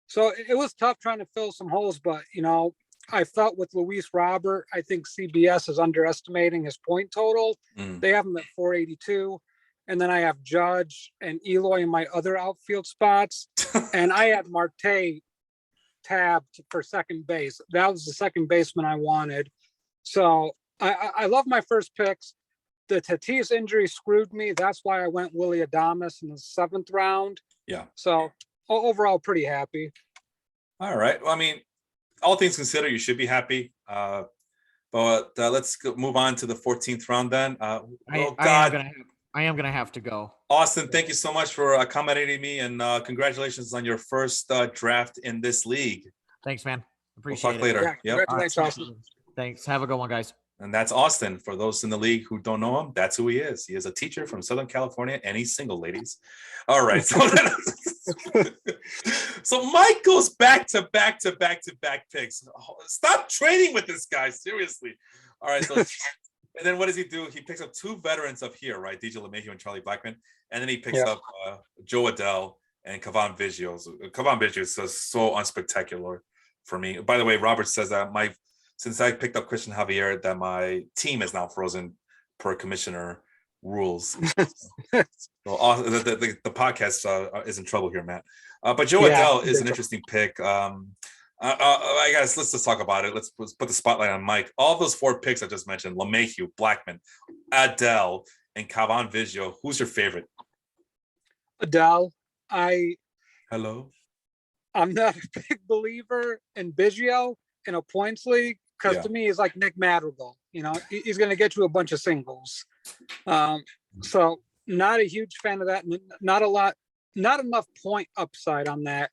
So it was tough trying to fill some holes, but, I felt with Luis Robert, I think CBS is underestimating his point total. They have him at 482. And then I have Judge and Eloy in my other outfield spots. And I had Marte tabbed for second base. That was the second baseman I wanted. So I love my first picks. The Tatis injury screwed me. That's why I went Willy Adames in the 7th round. Yeah. So overall, pretty happy. All right. Well, I mean, all things considered, you should be happy. But let's move on to the 14th round then. I am gonna have to go. Austin, thank you so much for accommodating me, and congratulations on your first draft in this league. Thanks, man. Appreciate it. We'll talk later. Yeah, congratulations, Austin. Thanks. Have a good one, guys. And that's Austin. For those in the league who don't know him, that's who he is. He is a teacher from Southern California, and he's single, ladies. All right. So, so Mike goes back to back picks. Stop trading with this guy, seriously. All right. So, and then what does he do? He picks up two veterans up here, right? DJ LeMahieu and Charlie Blackmon. And then he picks up Joe Adell and Cavan Biggio. Cavan Biggio is so unspectacular for me. By the way, Robert says that since I picked up Christian Javier, that my team is now frozen per commissioner rules. So the podcast is in trouble here, Matt. But Joe Adell is an interesting pick. I guess let's just talk about it. Let's put the spotlight on Mike. All those four picks I just mentioned: LeMahieu, Blackmon, Adell, and Cavan Biggio. Who's your favorite? Adell. Hello. I'm not a big believer in Biggio in a points league because to me he's like Nick Madrigal. You know, he's going to get you a bunch of singles. So not a huge fan of that. Not enough point upside on that.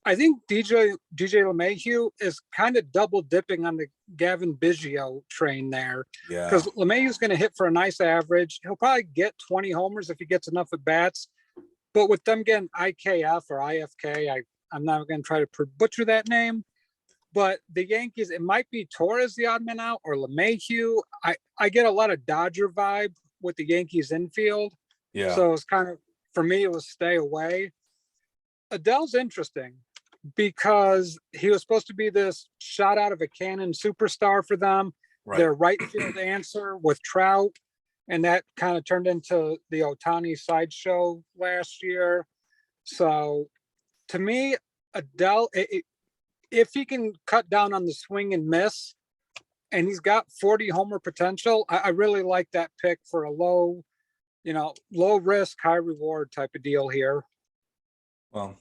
I think DJ LeMahieu is kind of double dipping on the Gavin Biggio train there. Yeah. Because LeMahieu's going to hit for a nice average. He'll probably get 20 homers if he gets enough at bats. But with them getting IKF or IFK, I'm not going to try to butcher that name. But the Yankees, it might be Torres the odd man out or LeMahieu. I get a lot of Dodger vibe with the Yankees infield. Yeah. So it's kind of, for me, it was stay away. Adell's interesting because he was supposed to be this shot out of a cannon superstar for them. Right. Their right field answer with Trout. And that kind of turned into the Ohtani sideshow last year. So to me, Adell, if he can cut down on the swing and miss, and he's got 40 homer potential, I really like that pick for a low risk, high reward type of deal here. Well,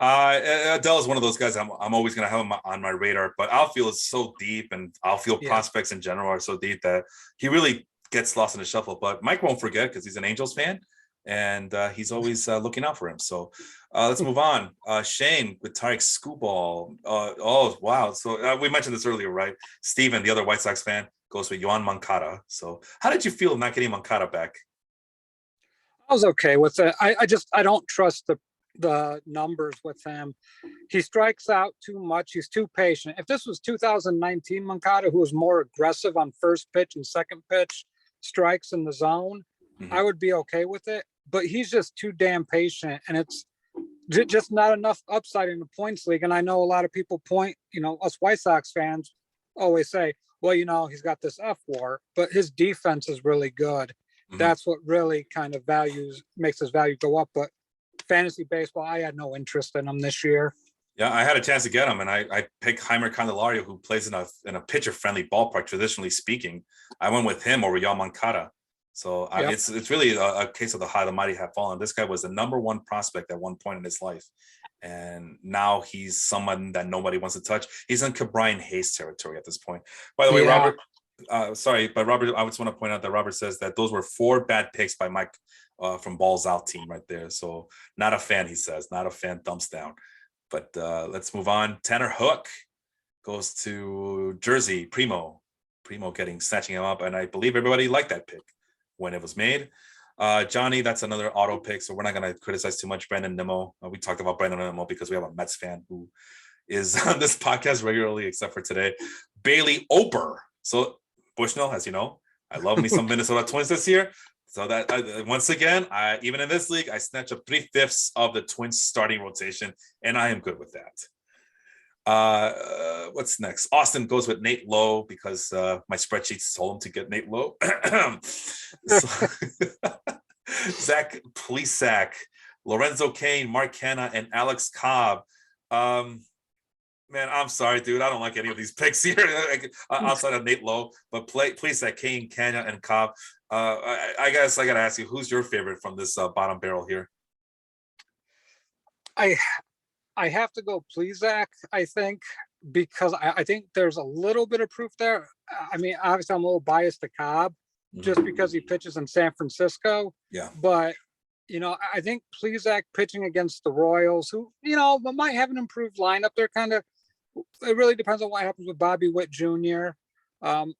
Adell is one of those guys I'm always going to have him on my radar, but outfield is so deep, and outfield prospects in general are so deep that he really gets lost in the shuffle. But Mike won't forget because he's an Angels fan, and he's always looking out for him. So let's move on. Shane with Tarek Skubal. Oh, wow. So we mentioned this earlier, right? Steven, the other White Sox fan, goes with Yoan Moncada. So how did you feel not getting Moncada back? I was okay with it. I don't trust the numbers with him. He strikes out too much. He's too patient. If this was 2019 Moncada, who was more aggressive on first pitch and second pitch, strikes in the zone, I would be okay with it. But he's just too damn patient, and it's just not enough upside in the points league. And I know a lot of people us White Sox fans always say, well, he's got this F WAR, but his defense is really good. That's what really kind of makes his value go up. But fantasy baseball, I had no interest in him this year. Yeah, I had a chance to get him, and I picked Jeimer Candelario, who plays in a pitcher-friendly ballpark, traditionally speaking. I went with him over Yoan Moncada. So it's really a case of the high the mighty have fallen. This guy was the number one prospect at one point in his life, and now he's someone that nobody wants to touch. He's in Brian Hayes territory at this point. By the way, Robert, Robert, I just want to point out that Robert says that those were 4 bad picks by Mike from Balls Out team right there. So not a fan, he says. Not a fan, thumbs down. But let's move on. Tanner Hook goes to Jersey. Primo snatching him up, and I believe everybody liked that pick when it was made. Johnny, that's another auto pick, so we're not going to criticize too much Brandon Nimmo. We talked about Brandon Nimmo because we have a Mets fan who is on this podcast regularly, except for today. Bailey Oper. So Bushnell, as you know, I love me some Minnesota Twins this year. So that once again, even in this league, I snatch up 3/5 of the Twins starting rotation, and I am good with that. What's next? Austin goes with Nate Lowe because my spreadsheets told him to get Nate Lowe. Zach Plesac, Lorenzo Cain, Mark Canha, and Alex Cobb. Man, I'm sorry, dude. I don't like any of these picks here outside of Nate Lowe, but Plesac, Cain, Canha, and Cobb. I guess I got to ask you, who's your favorite from this bottom barrel here? I have to go Plesac, I think, because I think there's a little bit of proof there. I mean, obviously I'm a little biased to Cobb just because he pitches in San Francisco. Yeah. But, I think Plesac pitching against the Royals, who, might have an improved lineup. They're it really depends on what happens with Bobby Witt Jr.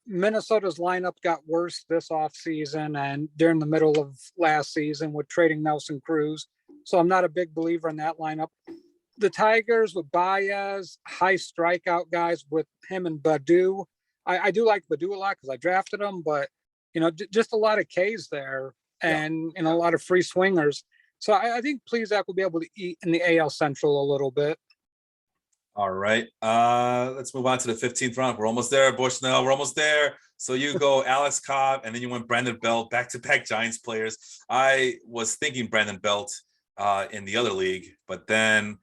Minnesota's lineup got worse this offseason and during the middle of last season with trading Nelson Cruz. So I'm not a big believer in that lineup. The Tigers with Baez, high strikeout guys with him and Badu. I do like Badu a lot because I drafted him, but just a lot of Ks there and a lot of free swingers. So I think Plesac will be able to eat in the AL Central a little bit. All right. Let's move on to the 15th round. We're almost there, Bushnell. We're almost there. So you go Alex Cobb, and then you went Brandon Belt, back-to-back Giants players. I was thinking Brandon Belt in the other league, but then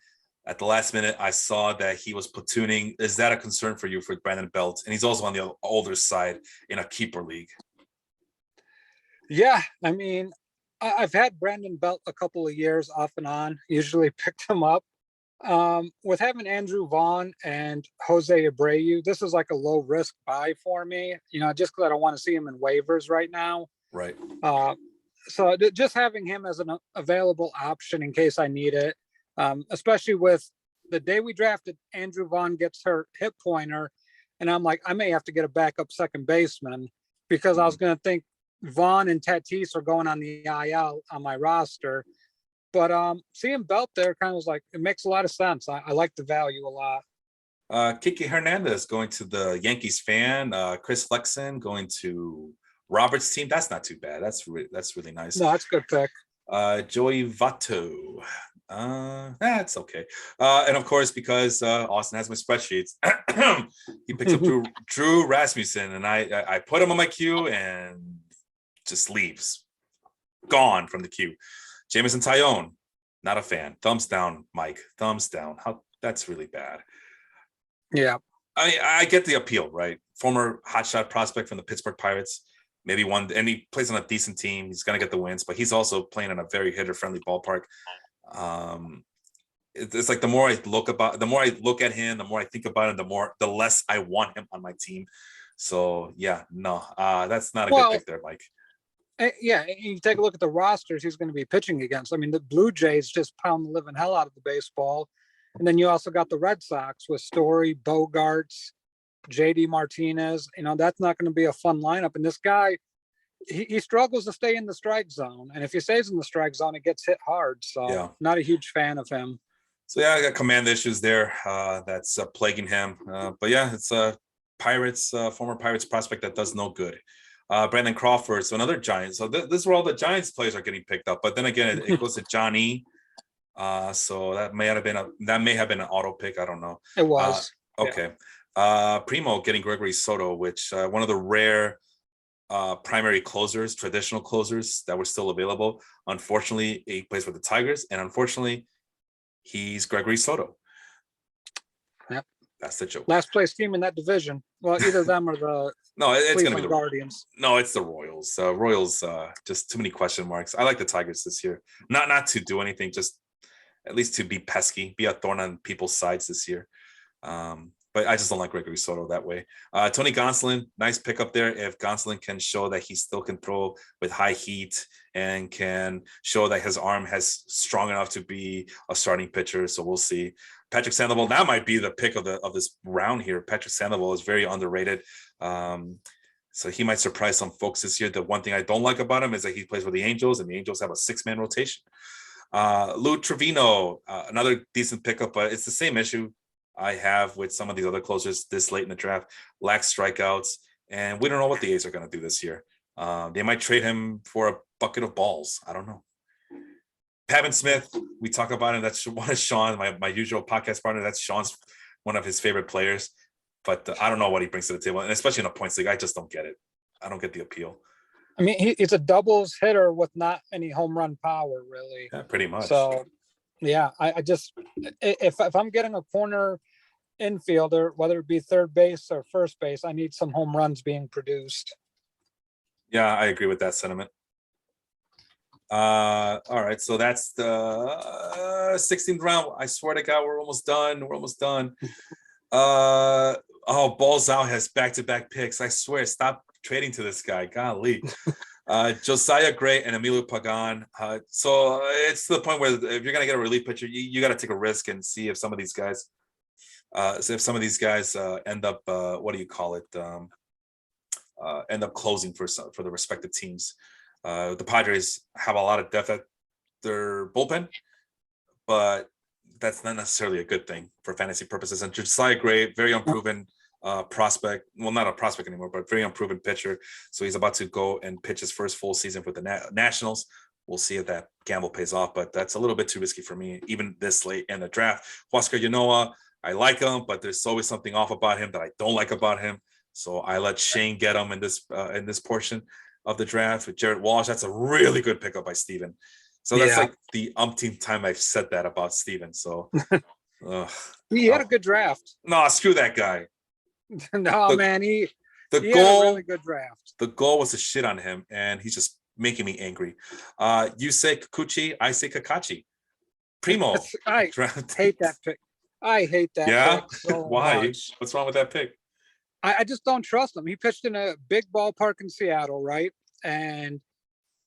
at the last minute, I saw that he was platooning. Is that a concern for you for Brandon Belt? And he's also on the older side in a keeper league. Yeah, I mean, I've had Brandon Belt a couple of years off and on, usually picked him up. With having Andrew Vaughn and Jose Abreu, this is like a low risk buy for me, just because I don't want to see him in waivers right now. Right. So just having him as an available option in case I need it, especially with the day we drafted, Andrew Vaughn gets her hip pointer, and I'm like, I may have to get a backup second baseman because I was going to think Vaughn and Tatis are going on the IL on my roster. But seeing Belt there kind of was like, it makes a lot of sense. I like the value a lot. Kiki Hernandez going to the Yankees fan. Chris Flexen going to Robert's team. That's not too bad. That's really nice. No, that's a good pick. Joey Votto. That's okay. And of course, because Austin has my spreadsheets, he picks up Drew Rasmussen, and I put him on my queue and just leaves. Gone from the queue. Jameson Tyone, not a fan. Thumbs down, Mike. Thumbs down. That's really bad. Yeah. I get the appeal, right? Former hotshot prospect from the Pittsburgh Pirates. Maybe one, and he plays on a decent team. He's going to get the wins, but he's also playing in a very hitter-friendly ballpark. It's like the more I look at him, the more I think about him, the less I want him on my team. So yeah, no, that's not a good pick there, Mike. Yeah, you take a look at the rosters he's going to be pitching against. I mean, the Blue Jays just pound the living hell out of the baseball. And then you also got the Red Sox with Story, Bogarts, JD Martinez. That's not going to be a fun lineup. And this guy, he struggles to stay in the strike zone. And if he stays in the strike zone, it gets hit hard. So not a huge fan of him. So yeah, I got command issues there. That's plaguing him. But yeah, it's a former Pirates prospect that does no good. Brandon Crawford, so another Giant. So this is where all the Giants players are getting picked up. But then again, it goes to Johnny. So that may have been an auto pick. I don't know. It was. Okay. Yeah. Primo getting Gregory Soto, which one of the rare primary closers, traditional closers that were still available. Unfortunately, he plays with the Tigers, and unfortunately, he's Gregory Soto. Yep. That's the joke. Last place team in that division. Well, either them or the no, it's going to be the Guardians. No, it's the Royals. Royals, just too many question marks. I like the Tigers this year. Not to do anything, just at least to be pesky, be a thorn on people's sides this year. But I just don't like Gregory Soto that way. Tony Gonsolin, nice pickup there. If Gonsolin can show that he still can throw with high heat and can show that his arm has strong enough to be a starting pitcher, so we'll see. Patrick Sandoval, that might be the pick of this round here. Patrick Sandoval is very underrated. So he might surprise some folks this year. The one thing I don't like about him is that he plays with the Angels, and the Angels have a 6-man rotation. Lou Trevino, another decent pickup, but it's the same issue I have with some of these other closers this late in the draft. Lacks strikeouts, and we don't know what the A's are going to do this year. They might trade him for a bucket of balls. I don't know. Pavin Smith, we talk about him. That's one of Sean, my usual podcast partner. That's Sean's one of his favorite players. But I don't know what he brings to the table, and especially in a points league, I just don't get it. I don't get the appeal. I mean, he's a doubles hitter with not any home run power, really. Yeah, pretty much. So, yeah, I just if I'm getting a corner infielder, whether it be third base or first base, I need some home runs being produced. Yeah, I agree with that sentiment. All right, so that's the 16th round. I swear to God, we're almost done. Balls out has back-to-back picks. I swear, stop trading to this guy. Golly. Josiah Gray and Emilio Pagan. So it's to the point where if you're gonna get a relief pitcher, you got to take a risk and see if some of these guys, end up what do you call it? end up closing for the respective teams. The Padres have a lot of depth at their bullpen, but that's not necessarily a good thing for fantasy purposes. And Josiah Gray, very unproven prospect. Well, not a prospect anymore, but very unproven pitcher. So he's about to go and pitch his first full season for the Nationals. We'll see if that gamble pays off, but that's a little bit too risky for me, even this late in the draft. Huascar Ynoa, I like him, but there's always something off about him that I don't like about him. So I let Shane get him in this portion of the draft. With Jared Walsh, that's a really good pickup by Steven. So that's like the umpteenth time I've said that about Steven. So he had a good draft. No, screw that guy. No, man, he had a really good draft. The goal was to shit on him, and he's just making me angry. You say Kikuchi, I say Kakachi. Primo. I hate that pick. I hate that. Yeah. Pick so Why? much. What's wrong with that pick? I just don't trust him. He pitched in a big ballpark in Seattle, right? And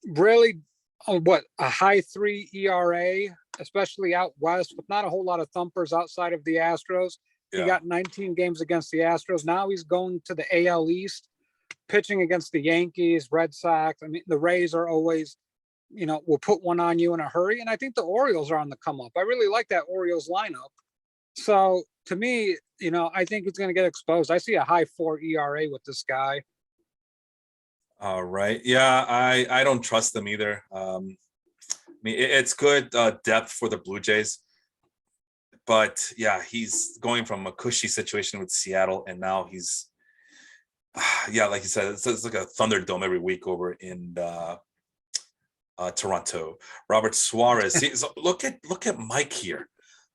really, a high 3 ERA, especially out west, with not a whole lot of thumpers outside of the Astros. He got 19 games against the Astros. Now he's going to the AL East, pitching against the Yankees, Red Sox. I mean, the Rays are always, will put one on you in a hurry. And I think the Orioles are on the come up. I really like that Orioles lineup. So to me, I think he's going to get exposed. I see a high 4 ERA with this guy. All right. Yeah, I don't trust them either. I mean, it's good depth for the Blue Jays. But yeah, he's going from a cushy situation with Seattle, and now he's, like you said, it's like a Thunderdome every week over in Toronto. Robert Suarez. So look at Mike here.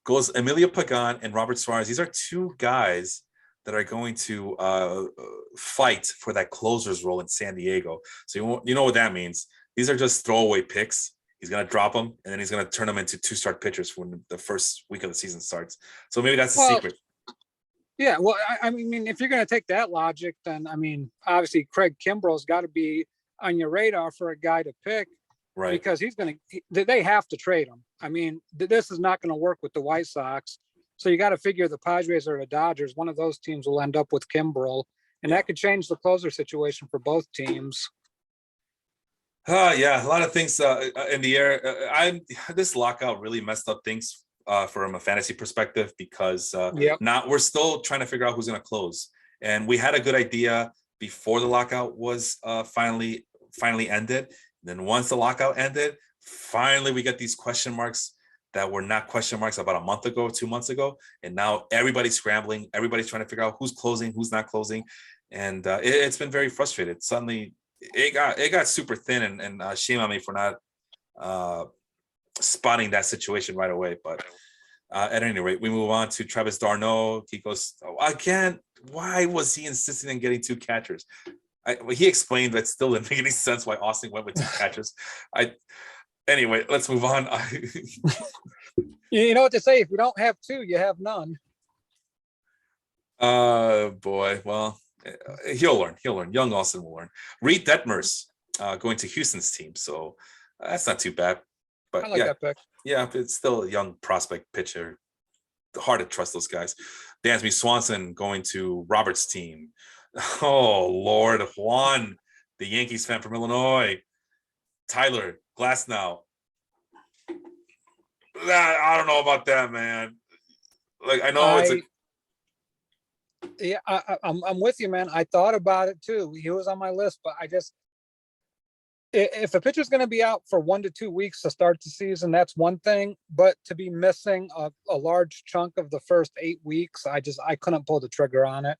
Goes Emilio Pagan and Robert Suarez. These are two guys that are going to fight for that closer's role in San Diego. So you know what that means. These are just throwaway picks. He's going to drop them, and then he's going to turn them into 2-start pitchers when the first week of the season starts. So maybe that's the secret. Yeah, well, I mean, if you're going to take that logic, then, I mean, obviously Craig Kimbrell's got to be on your radar for a guy to pick. Right. Because they have to trade him. I mean, this is not going to work with the White Sox. So you got to figure the Padres or the Dodgers, one of those teams will end up with Kimbrell, and that could change the closer situation for both teams. Yeah, a lot of things in the air. This lockout really messed up things from a fantasy perspective because now we're still trying to figure out who's going to close. And we had a good idea before the lockout was finally ended. Then once the lockout ended, finally we get these question marks that were not question marks about a month ago, 2 months ago. And now everybody's scrambling. Everybody's trying to figure out who's closing, who's not closing. And it's been very frustrated. Suddenly it got super thin, and shame on me for not spotting that situation right away. But at any rate, we move on to Travis d'Arnaud. He goes, again, why was he insisting on getting 2 catchers? He explained that still didn't make any sense why Austin went with 2 catchers. Anyway, let's move on. You know what they say, if you don't have 2, you have none. Boy, well, he'll learn. Young Austin will learn. Reed Detmers going to Houston's team, so that's not too bad. But I like that pick. Yeah, it's still a young prospect pitcher. Hard to trust those guys. Dansby Swanson going to Robert's team. Oh, Lord. Juan, the Yankees fan from Illinois. Tyler Glasnow. I don't know about that, man. Like, I know I'm with you, man. I thought about it too. He was on my list, but if a pitcher's going to be out for 1 to 2 weeks to start the season, that's one thing. But to be missing a large chunk of the first 8 weeks, I couldn't pull the trigger on it.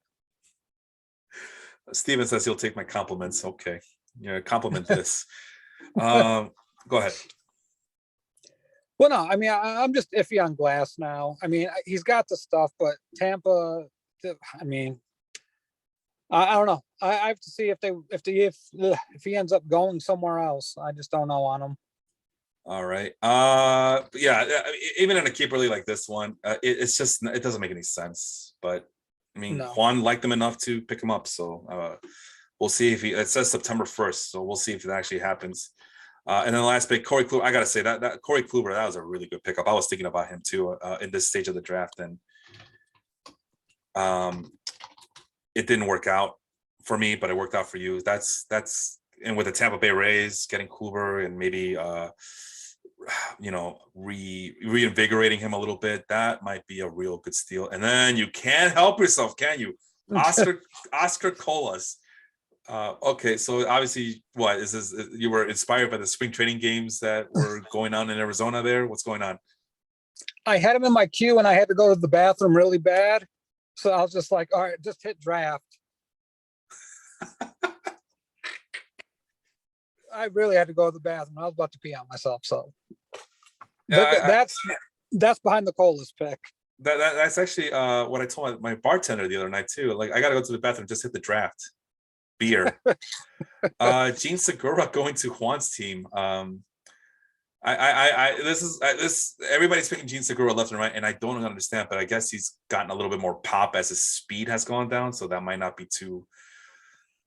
Steven says he'll take my compliments. Okay. Yeah, compliment this. Go ahead. Well, no, I mean, I'm just iffy on Glass now. I mean, he's got the stuff, but Tampa, I mean, I don't know. I have to see if he ends up going somewhere else. I just don't know on him. All right. Yeah, even in a keeper league like this one, it doesn't make any sense. But I mean, Juan liked him enough to pick him up. So we'll see if it says September 1st. So we'll see if it actually happens. And then the last pick, Corey Kluber. I got to say that Corey Kluber, that was a really good pickup. I was thinking about him too in this stage of the draft. And it didn't work out for me, but it worked out for you. That's and with the Tampa Bay Rays getting Kluber and maybe reinvigorating him a little bit, that might be a real good steal. And then you can't help yourself, can you? Oscar Colas. Okay, so obviously, what is this? You were inspired by the spring training games that were going on in Arizona there? What's going on? I had him in my queue and I had to go to the bathroom really bad. So I was just like, all right, just hit draft. I really had to go to the bathroom. I was about to pee on myself. So that's behind the Colas pick. That's actually what I told my bartender the other night too. Like, I got to go to the bathroom, just hit the draft. Beer. Gene Segura going to Juan's team. This everybody's picking Gene Segura left and right, and I don't understand, but I guess he's gotten a little bit more pop as his speed has gone down, so that might not be too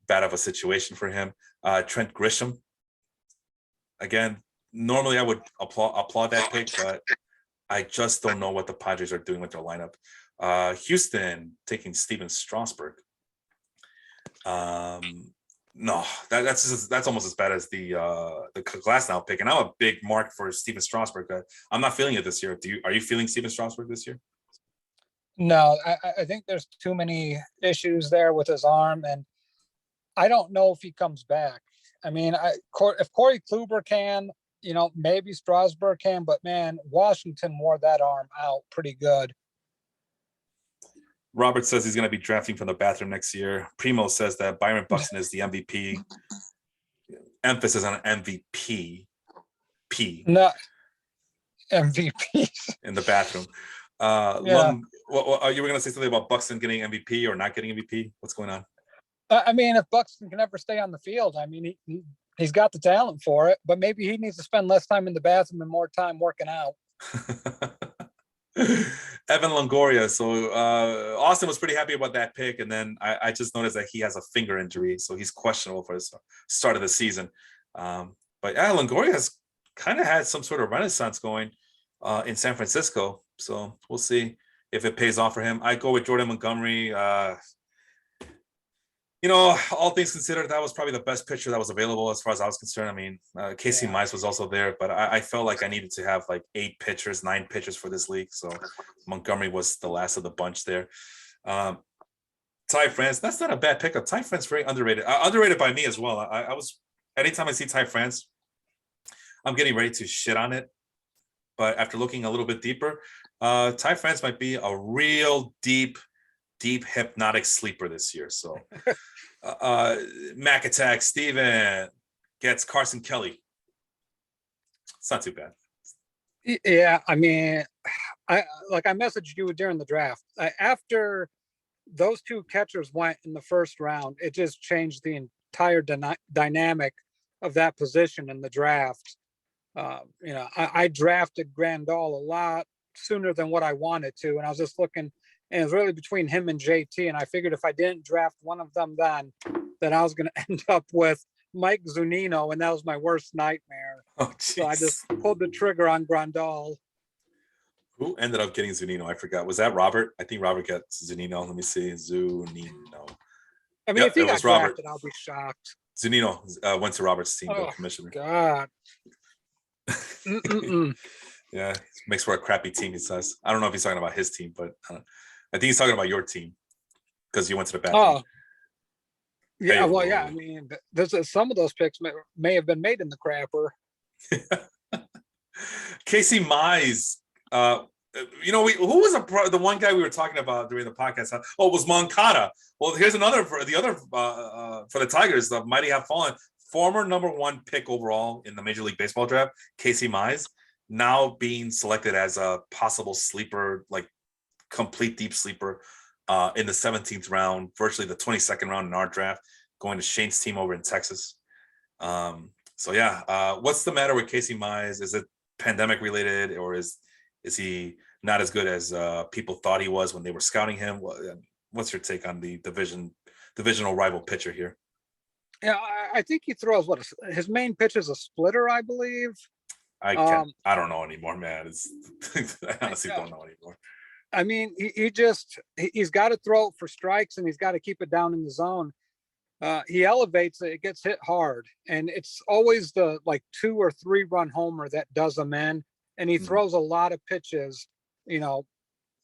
bad of a situation for him. Trent Grisham. Again, normally I would applaud that pick, but I just don't know what the Padres are doing with their lineup. Houston taking Steven Strasburg. No, that's almost as bad as the Glasnow pick, and I'm a big mark for Steven Strasburg. I'm not feeling it this year. Are you feeling Steven Strasburg this year? No, I think there's too many issues there with his arm, and I don't know if he comes back. I mean, if Corey Kluber can, maybe Strasburg can, but man, Washington wore that arm out pretty good. Robert says he's going to be drafting from the bathroom next year. Primo says that Byron Buxton is the MVP. Emphasis on MVP. No, MVP. In the bathroom. Yeah. You were going to say something about Buxton getting MVP or not getting MVP? What's going on? I mean, if Buxton can ever stay on the field, I mean, he's got the talent for it, but maybe he needs to spend less time in the bathroom and more time working out. Evan Longoria. So Austin was pretty happy about that pick, and then I just noticed that he has a finger injury, so he's questionable for the start of the season. But yeah, Longoria has kind of had some sort of renaissance going in San Francisco, so we'll see if it pays off for him. I go with Jordan Montgomery. All things considered, that was probably the best pitcher that was available as far as I was concerned. I mean, Casey Mize was also there, but I felt like I needed to have like 9 pitchers for this league. So Montgomery was the last of the bunch there. Ty France, that's not a bad pickup. Ty France, very underrated. Underrated by me as well. I was, anytime I see Ty France, I'm getting ready to shit on it. But after looking a little bit deeper, Ty France might be a real deep hypnotic sleeper this year. So Mac Attack Steven gets Carson Kelly. It's not too bad. Yeah, I mean, I messaged you during the draft. After those two catchers went in the first round, it just changed the entire dynamic of that position in the draft. I drafted Grandal a lot sooner than what I wanted to, and I was just looking, and it was really between him and JT, and I figured if I didn't draft one of them then I was going to end up with Mike Zunino, and that was my worst nightmare. Oh, so I just pulled the trigger on Grandal. Who ended up getting Zunino? I forgot. Was that Robert? I think Robert got Zunino. Let me see. Zunino. I mean, if he got drafted, I'll be shocked. Zunino went to Robert's team, the commissioner. God. Yeah, makes for a crappy team, he says. I don't know if he's talking about his team, but I think he's talking about your team because you went to the bathroom. Oh, yeah. Well, yeah. I mean, some of those picks may have been made in the crapper. Casey Mize. Who was the one guy we were talking about during the podcast? Oh, it was Moncada. Well, here's another for the Tigers. The mighty have fallen. Former number 1 pick overall in the Major League Baseball draft, Casey Mize, now being selected as a possible sleeper, like complete deep sleeper in the 17th round, virtually the 22nd round in our draft, going to Shane's team over in Texas. What's the matter with Casey Mize? Is it pandemic related, or is he not as good as people thought he was when they were scouting him? What's your take on the divisional rival pitcher here? Yeah, I think he throws his main pitch is a splitter, I believe. I don't know anymore, man. I honestly don't know anymore. I mean, he's got to throw it for strikes, and he's got to keep it down in the zone. he elevates it, it gets hit hard. And it's always the like 2 or 3 run homer that does him in. And he throws a lot of pitches, you know,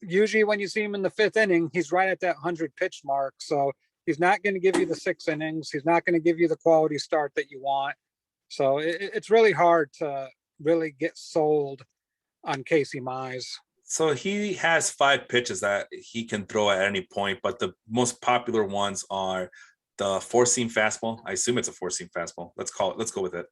usually when you see him in the 5th inning, he's right at that 100 pitch mark. So he's not going to give you the 6 innings. He's not going to give you the quality start that you want. So it's really hard to really get sold on Casey Mize. So he has 5 pitches that he can throw at any point, but the most popular ones are the 4-seam fastball. I assume it's a 4-seam fastball. Let's go with it.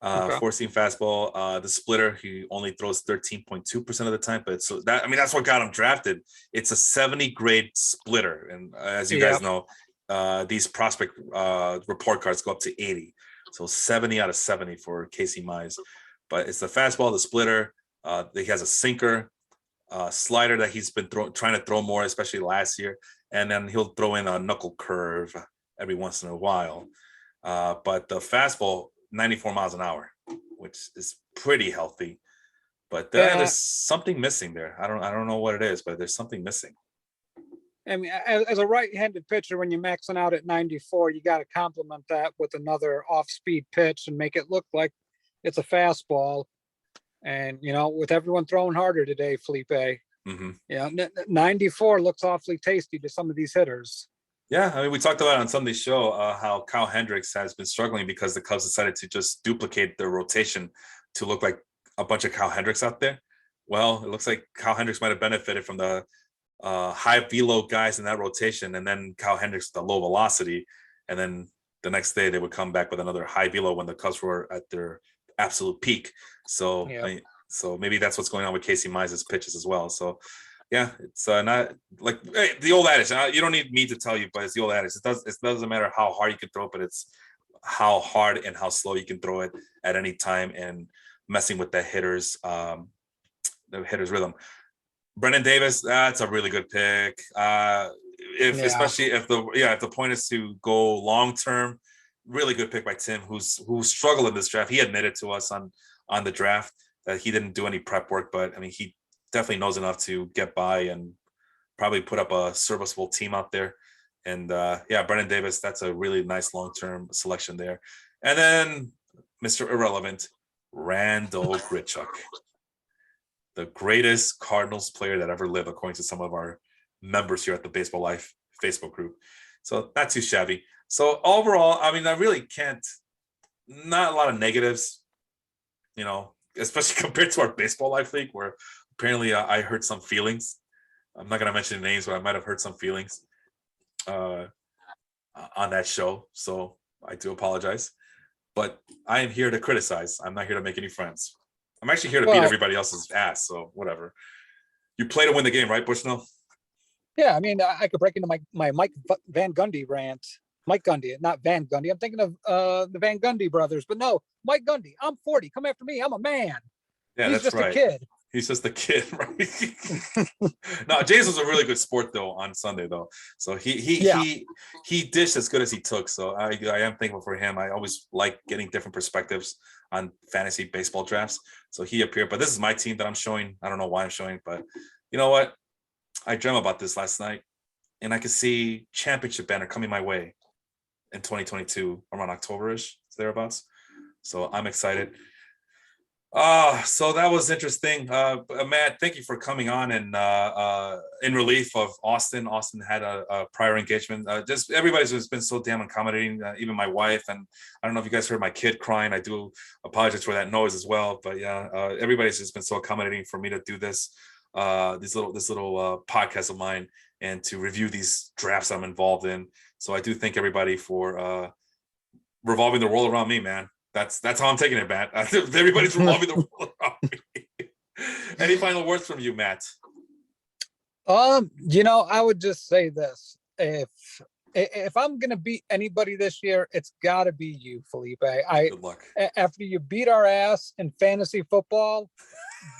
Okay. 4-seam fastball, the splitter, he only throws 13.2% of the time, but so that, I mean, that's what got him drafted. It's a 70 grade splitter. And as you guys know, these prospect report cards go up to 80. So 70 out of 70 for Casey Mize. But it's the fastball, the splitter. He has a sinker, slider that he's been trying to throw more, especially last year. And then he'll throw in a knuckle curve every once in a while. But the fastball, 94 miles an hour, which is pretty healthy. But there's something missing there. I don't know what it is, but there's something missing. I mean, as a right-handed pitcher, when you're maxing out at 94, you got to complement that with another off-speed pitch and make it look like it's a fastball. And, you know, with everyone throwing harder today, Felipe, 94 looks awfully tasty to some of these hitters. Yeah, I mean, we talked about on Sunday's show how Kyle Hendricks has been struggling because the Cubs decided to just duplicate their rotation to look like a bunch of Kyle Hendricks out there. Well, it looks like Kyle Hendricks might have benefited from the high velo guys in that rotation, and then Kyle Hendricks with the low velocity, and then the next day they would come back with another high velo when the Cubs were at their absolute peak. So, so maybe that's what's going on with Casey Mize's pitches as well. So. Yeah, it's not like the old adage. You don't need me to tell you, but it's the old adage. It doesn't matter how hard you can throw it, but it's how hard and how slow you can throw it at any time and messing with the hitter's rhythm. Brendan Davis, that's a really good pick. Especially if the point is to go long term, really good pick by Tim, who struggled in this draft. He admitted to us on the draft that he didn't do any prep work, but I mean he definitely knows enough to get by and probably put up a serviceable team out there. And Brendan Davis, that's a really nice long-term selection there. And then Mr. Irrelevant, Randall Grichuk, the greatest Cardinals player that ever lived, according to some of our members here at the Baseball Life Facebook group. So not too shabby. So overall, I mean, I really not a lot of negatives, you know, especially compared to our Baseball Life league where apparently I hurt some feelings. I'm not going to mention names, but I might have hurt some feelings on that show. So I do apologize. But I am here to criticize. I'm not here to make any friends. I'm actually here to beat everybody else's ass. So whatever. You play to win the game, right, Bushnell? Yeah, I mean, I could break into my Mike Van Gundy rant. Mike Gundy, not Van Gundy. I'm thinking of the Van Gundy brothers. But no, Mike Gundy. I'm 40. Come after me. I'm a man. Yeah, He's that's just right. a kid. He's just a kid, right? No, James was a really good sport though on Sunday though. So he dished as good as he took. So I am thankful for him. I always like getting different perspectives on fantasy baseball drafts. So he appeared, but this is my team that I'm showing. I don't know why I'm showing, but you know what? I dreamt about this last night, and I could see championship banner coming my way in 2022 around October-ish, thereabouts. So I'm excited. So that was interesting. Matt, thank you for coming on and in relief of Austin. Austin had a prior engagement. Just everybody's just been so damn accommodating, even my wife. And I don't know if you guys heard my kid crying. I do apologize for that noise as well. But yeah, everybody's just been so accommodating for me to do this little podcast of mine and to review these drafts I'm involved in. So I do thank everybody for revolving the world around me, man. That's how I'm taking it, Matt. Everybody's revolving the world around me. Any final words from you, Matt? You know, I would just say this: if I'm gonna beat anybody this year, it's got to be you, Felipe. Good luck. After you beat our ass in fantasy football,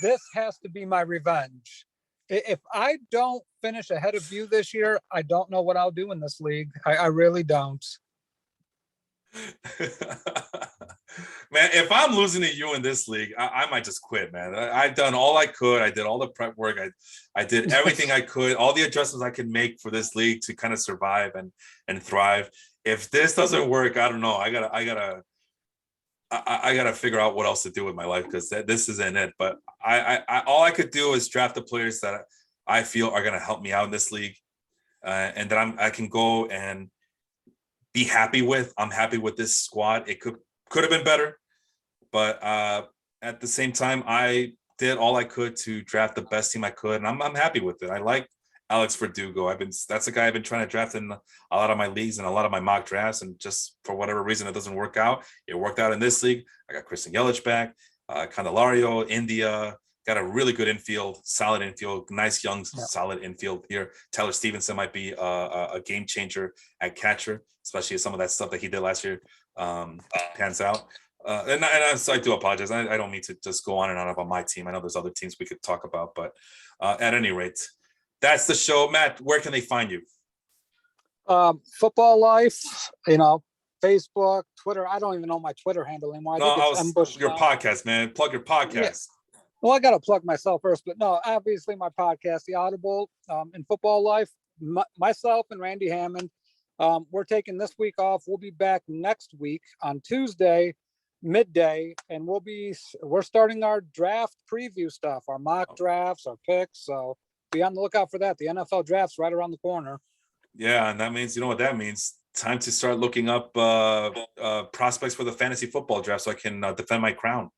this has to be my revenge. If I don't finish ahead of you this year, I don't know what I'll do in this league. I really don't. Man, if I'm losing to you in this league, I might just quit, man. I've done all I could. I did all the prep work. I did everything I could, all the adjustments I could make for this league to kind of survive and thrive. if this doesn't work, I don't know. I gotta figure out what else to do with my life, because this isn't it. But I all I could do is draft the players that I feel are gonna help me out in this league, and that I can go and be happy with. I'm happy with this squad. It could have been better, but at the same time, I did all I could to draft the best team I could, and I'm happy with it. I like Alex Verdugo. That's the guy I've been trying to draft in a lot of my leagues and a lot of my mock drafts, and just for whatever reason it doesn't work out. It worked out in this league. I got Christian Yelich back, Candelario, India. Got a really good infield, solid infield, nice young, solid infield here. Tyler Stevenson might be a game changer at catcher, especially if some of that stuff that he did last year pans out. So I do apologize. I don't mean to just go on and on about my team. I know there's other teams we could talk about, but at any rate, that's the show. Matt, where can they find you? Football Life, Facebook, Twitter. I don't even know my Twitter handle anymore. Your podcast, man. Plug your podcast. Yeah. Well, I got to plug myself first, but no, obviously my podcast, The Audible, and Football Life, myself and Randy Hammond, we're taking this week off. We'll be back next week on Tuesday, midday, and we're starting our draft preview stuff, our mock drafts, our picks. So be on the lookout for that. The NFL draft's right around the corner. Yeah, and that means, you know what that means? Time to start looking up prospects for the fantasy football draft so I can defend my crown.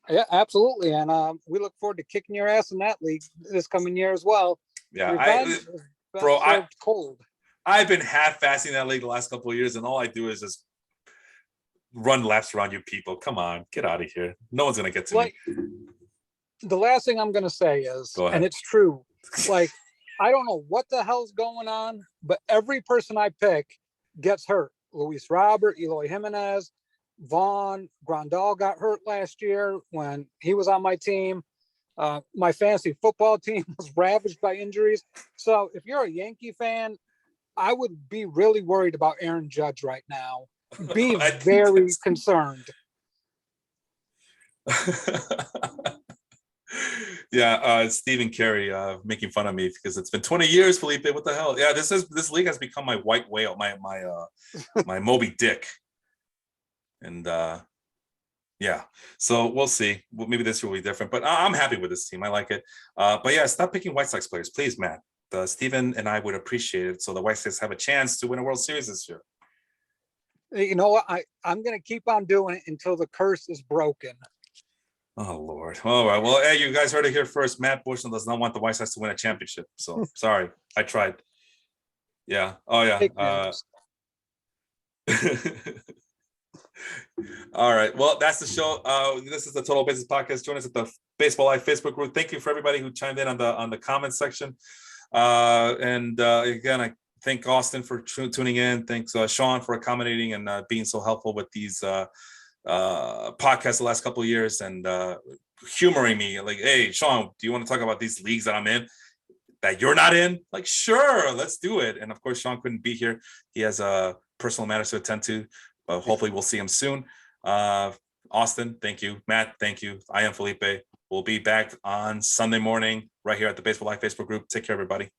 Yeah, absolutely. And we look forward to kicking your ass in that league this coming year as well. Yeah, cold. I've been half-fasting that league the last couple of years, and all I do is just run laps around you people. Come on, get out of here. No one's going to get to me. The last thing I'm going to say is, and it's true, I don't know what the hell's going on, but every person I pick gets hurt. Luis Robert, Eloy Jimenez, Vaughn, Grandal got hurt last year when he was on my team. My fantasy football team was ravaged by injuries. So if you're a Yankee fan, I would be really worried about Aaron Judge right now. Be very concerned. Yeah, Stephen Carey making fun of me because it's been 20 years, Felipe. What the hell? Yeah, this league has become my white whale, my Moby Dick. And yeah, so we'll see. Well, maybe this will be different, but I'm happy with this team. I like it. But yeah, stop picking White Sox players, please, Matt. Steven and I would appreciate it, so the White Sox have a chance to win a World Series this year. You know what? I'm going to keep on doing it until the curse is broken. Oh, Lord. All right. Well, hey, you guys heard it here first. Matt Bushnell does not want the White Sox to win a championship. So sorry. I tried. Yeah. Oh, yeah. All right. Well, that's the show. This is the Total Bases Podcast. Join us at the Baseball Live Facebook group. Thank you for everybody who chimed in on the comments section. And again, I thank Austin for tuning in. Thanks, Sean, for accommodating and being so helpful with these podcasts the last couple of years and humoring me. Like, hey, Sean, do you want to talk about these leagues that I'm in that you're not in? Like, sure, let's do it. And of course, Sean couldn't be here. He has personal matters to attend to. Hopefully we'll see him soon. Austin, thank you. Matt, thank you. I am Felipe. We'll be back on Sunday morning right here at the Baseball Live Facebook group. Take care, everybody.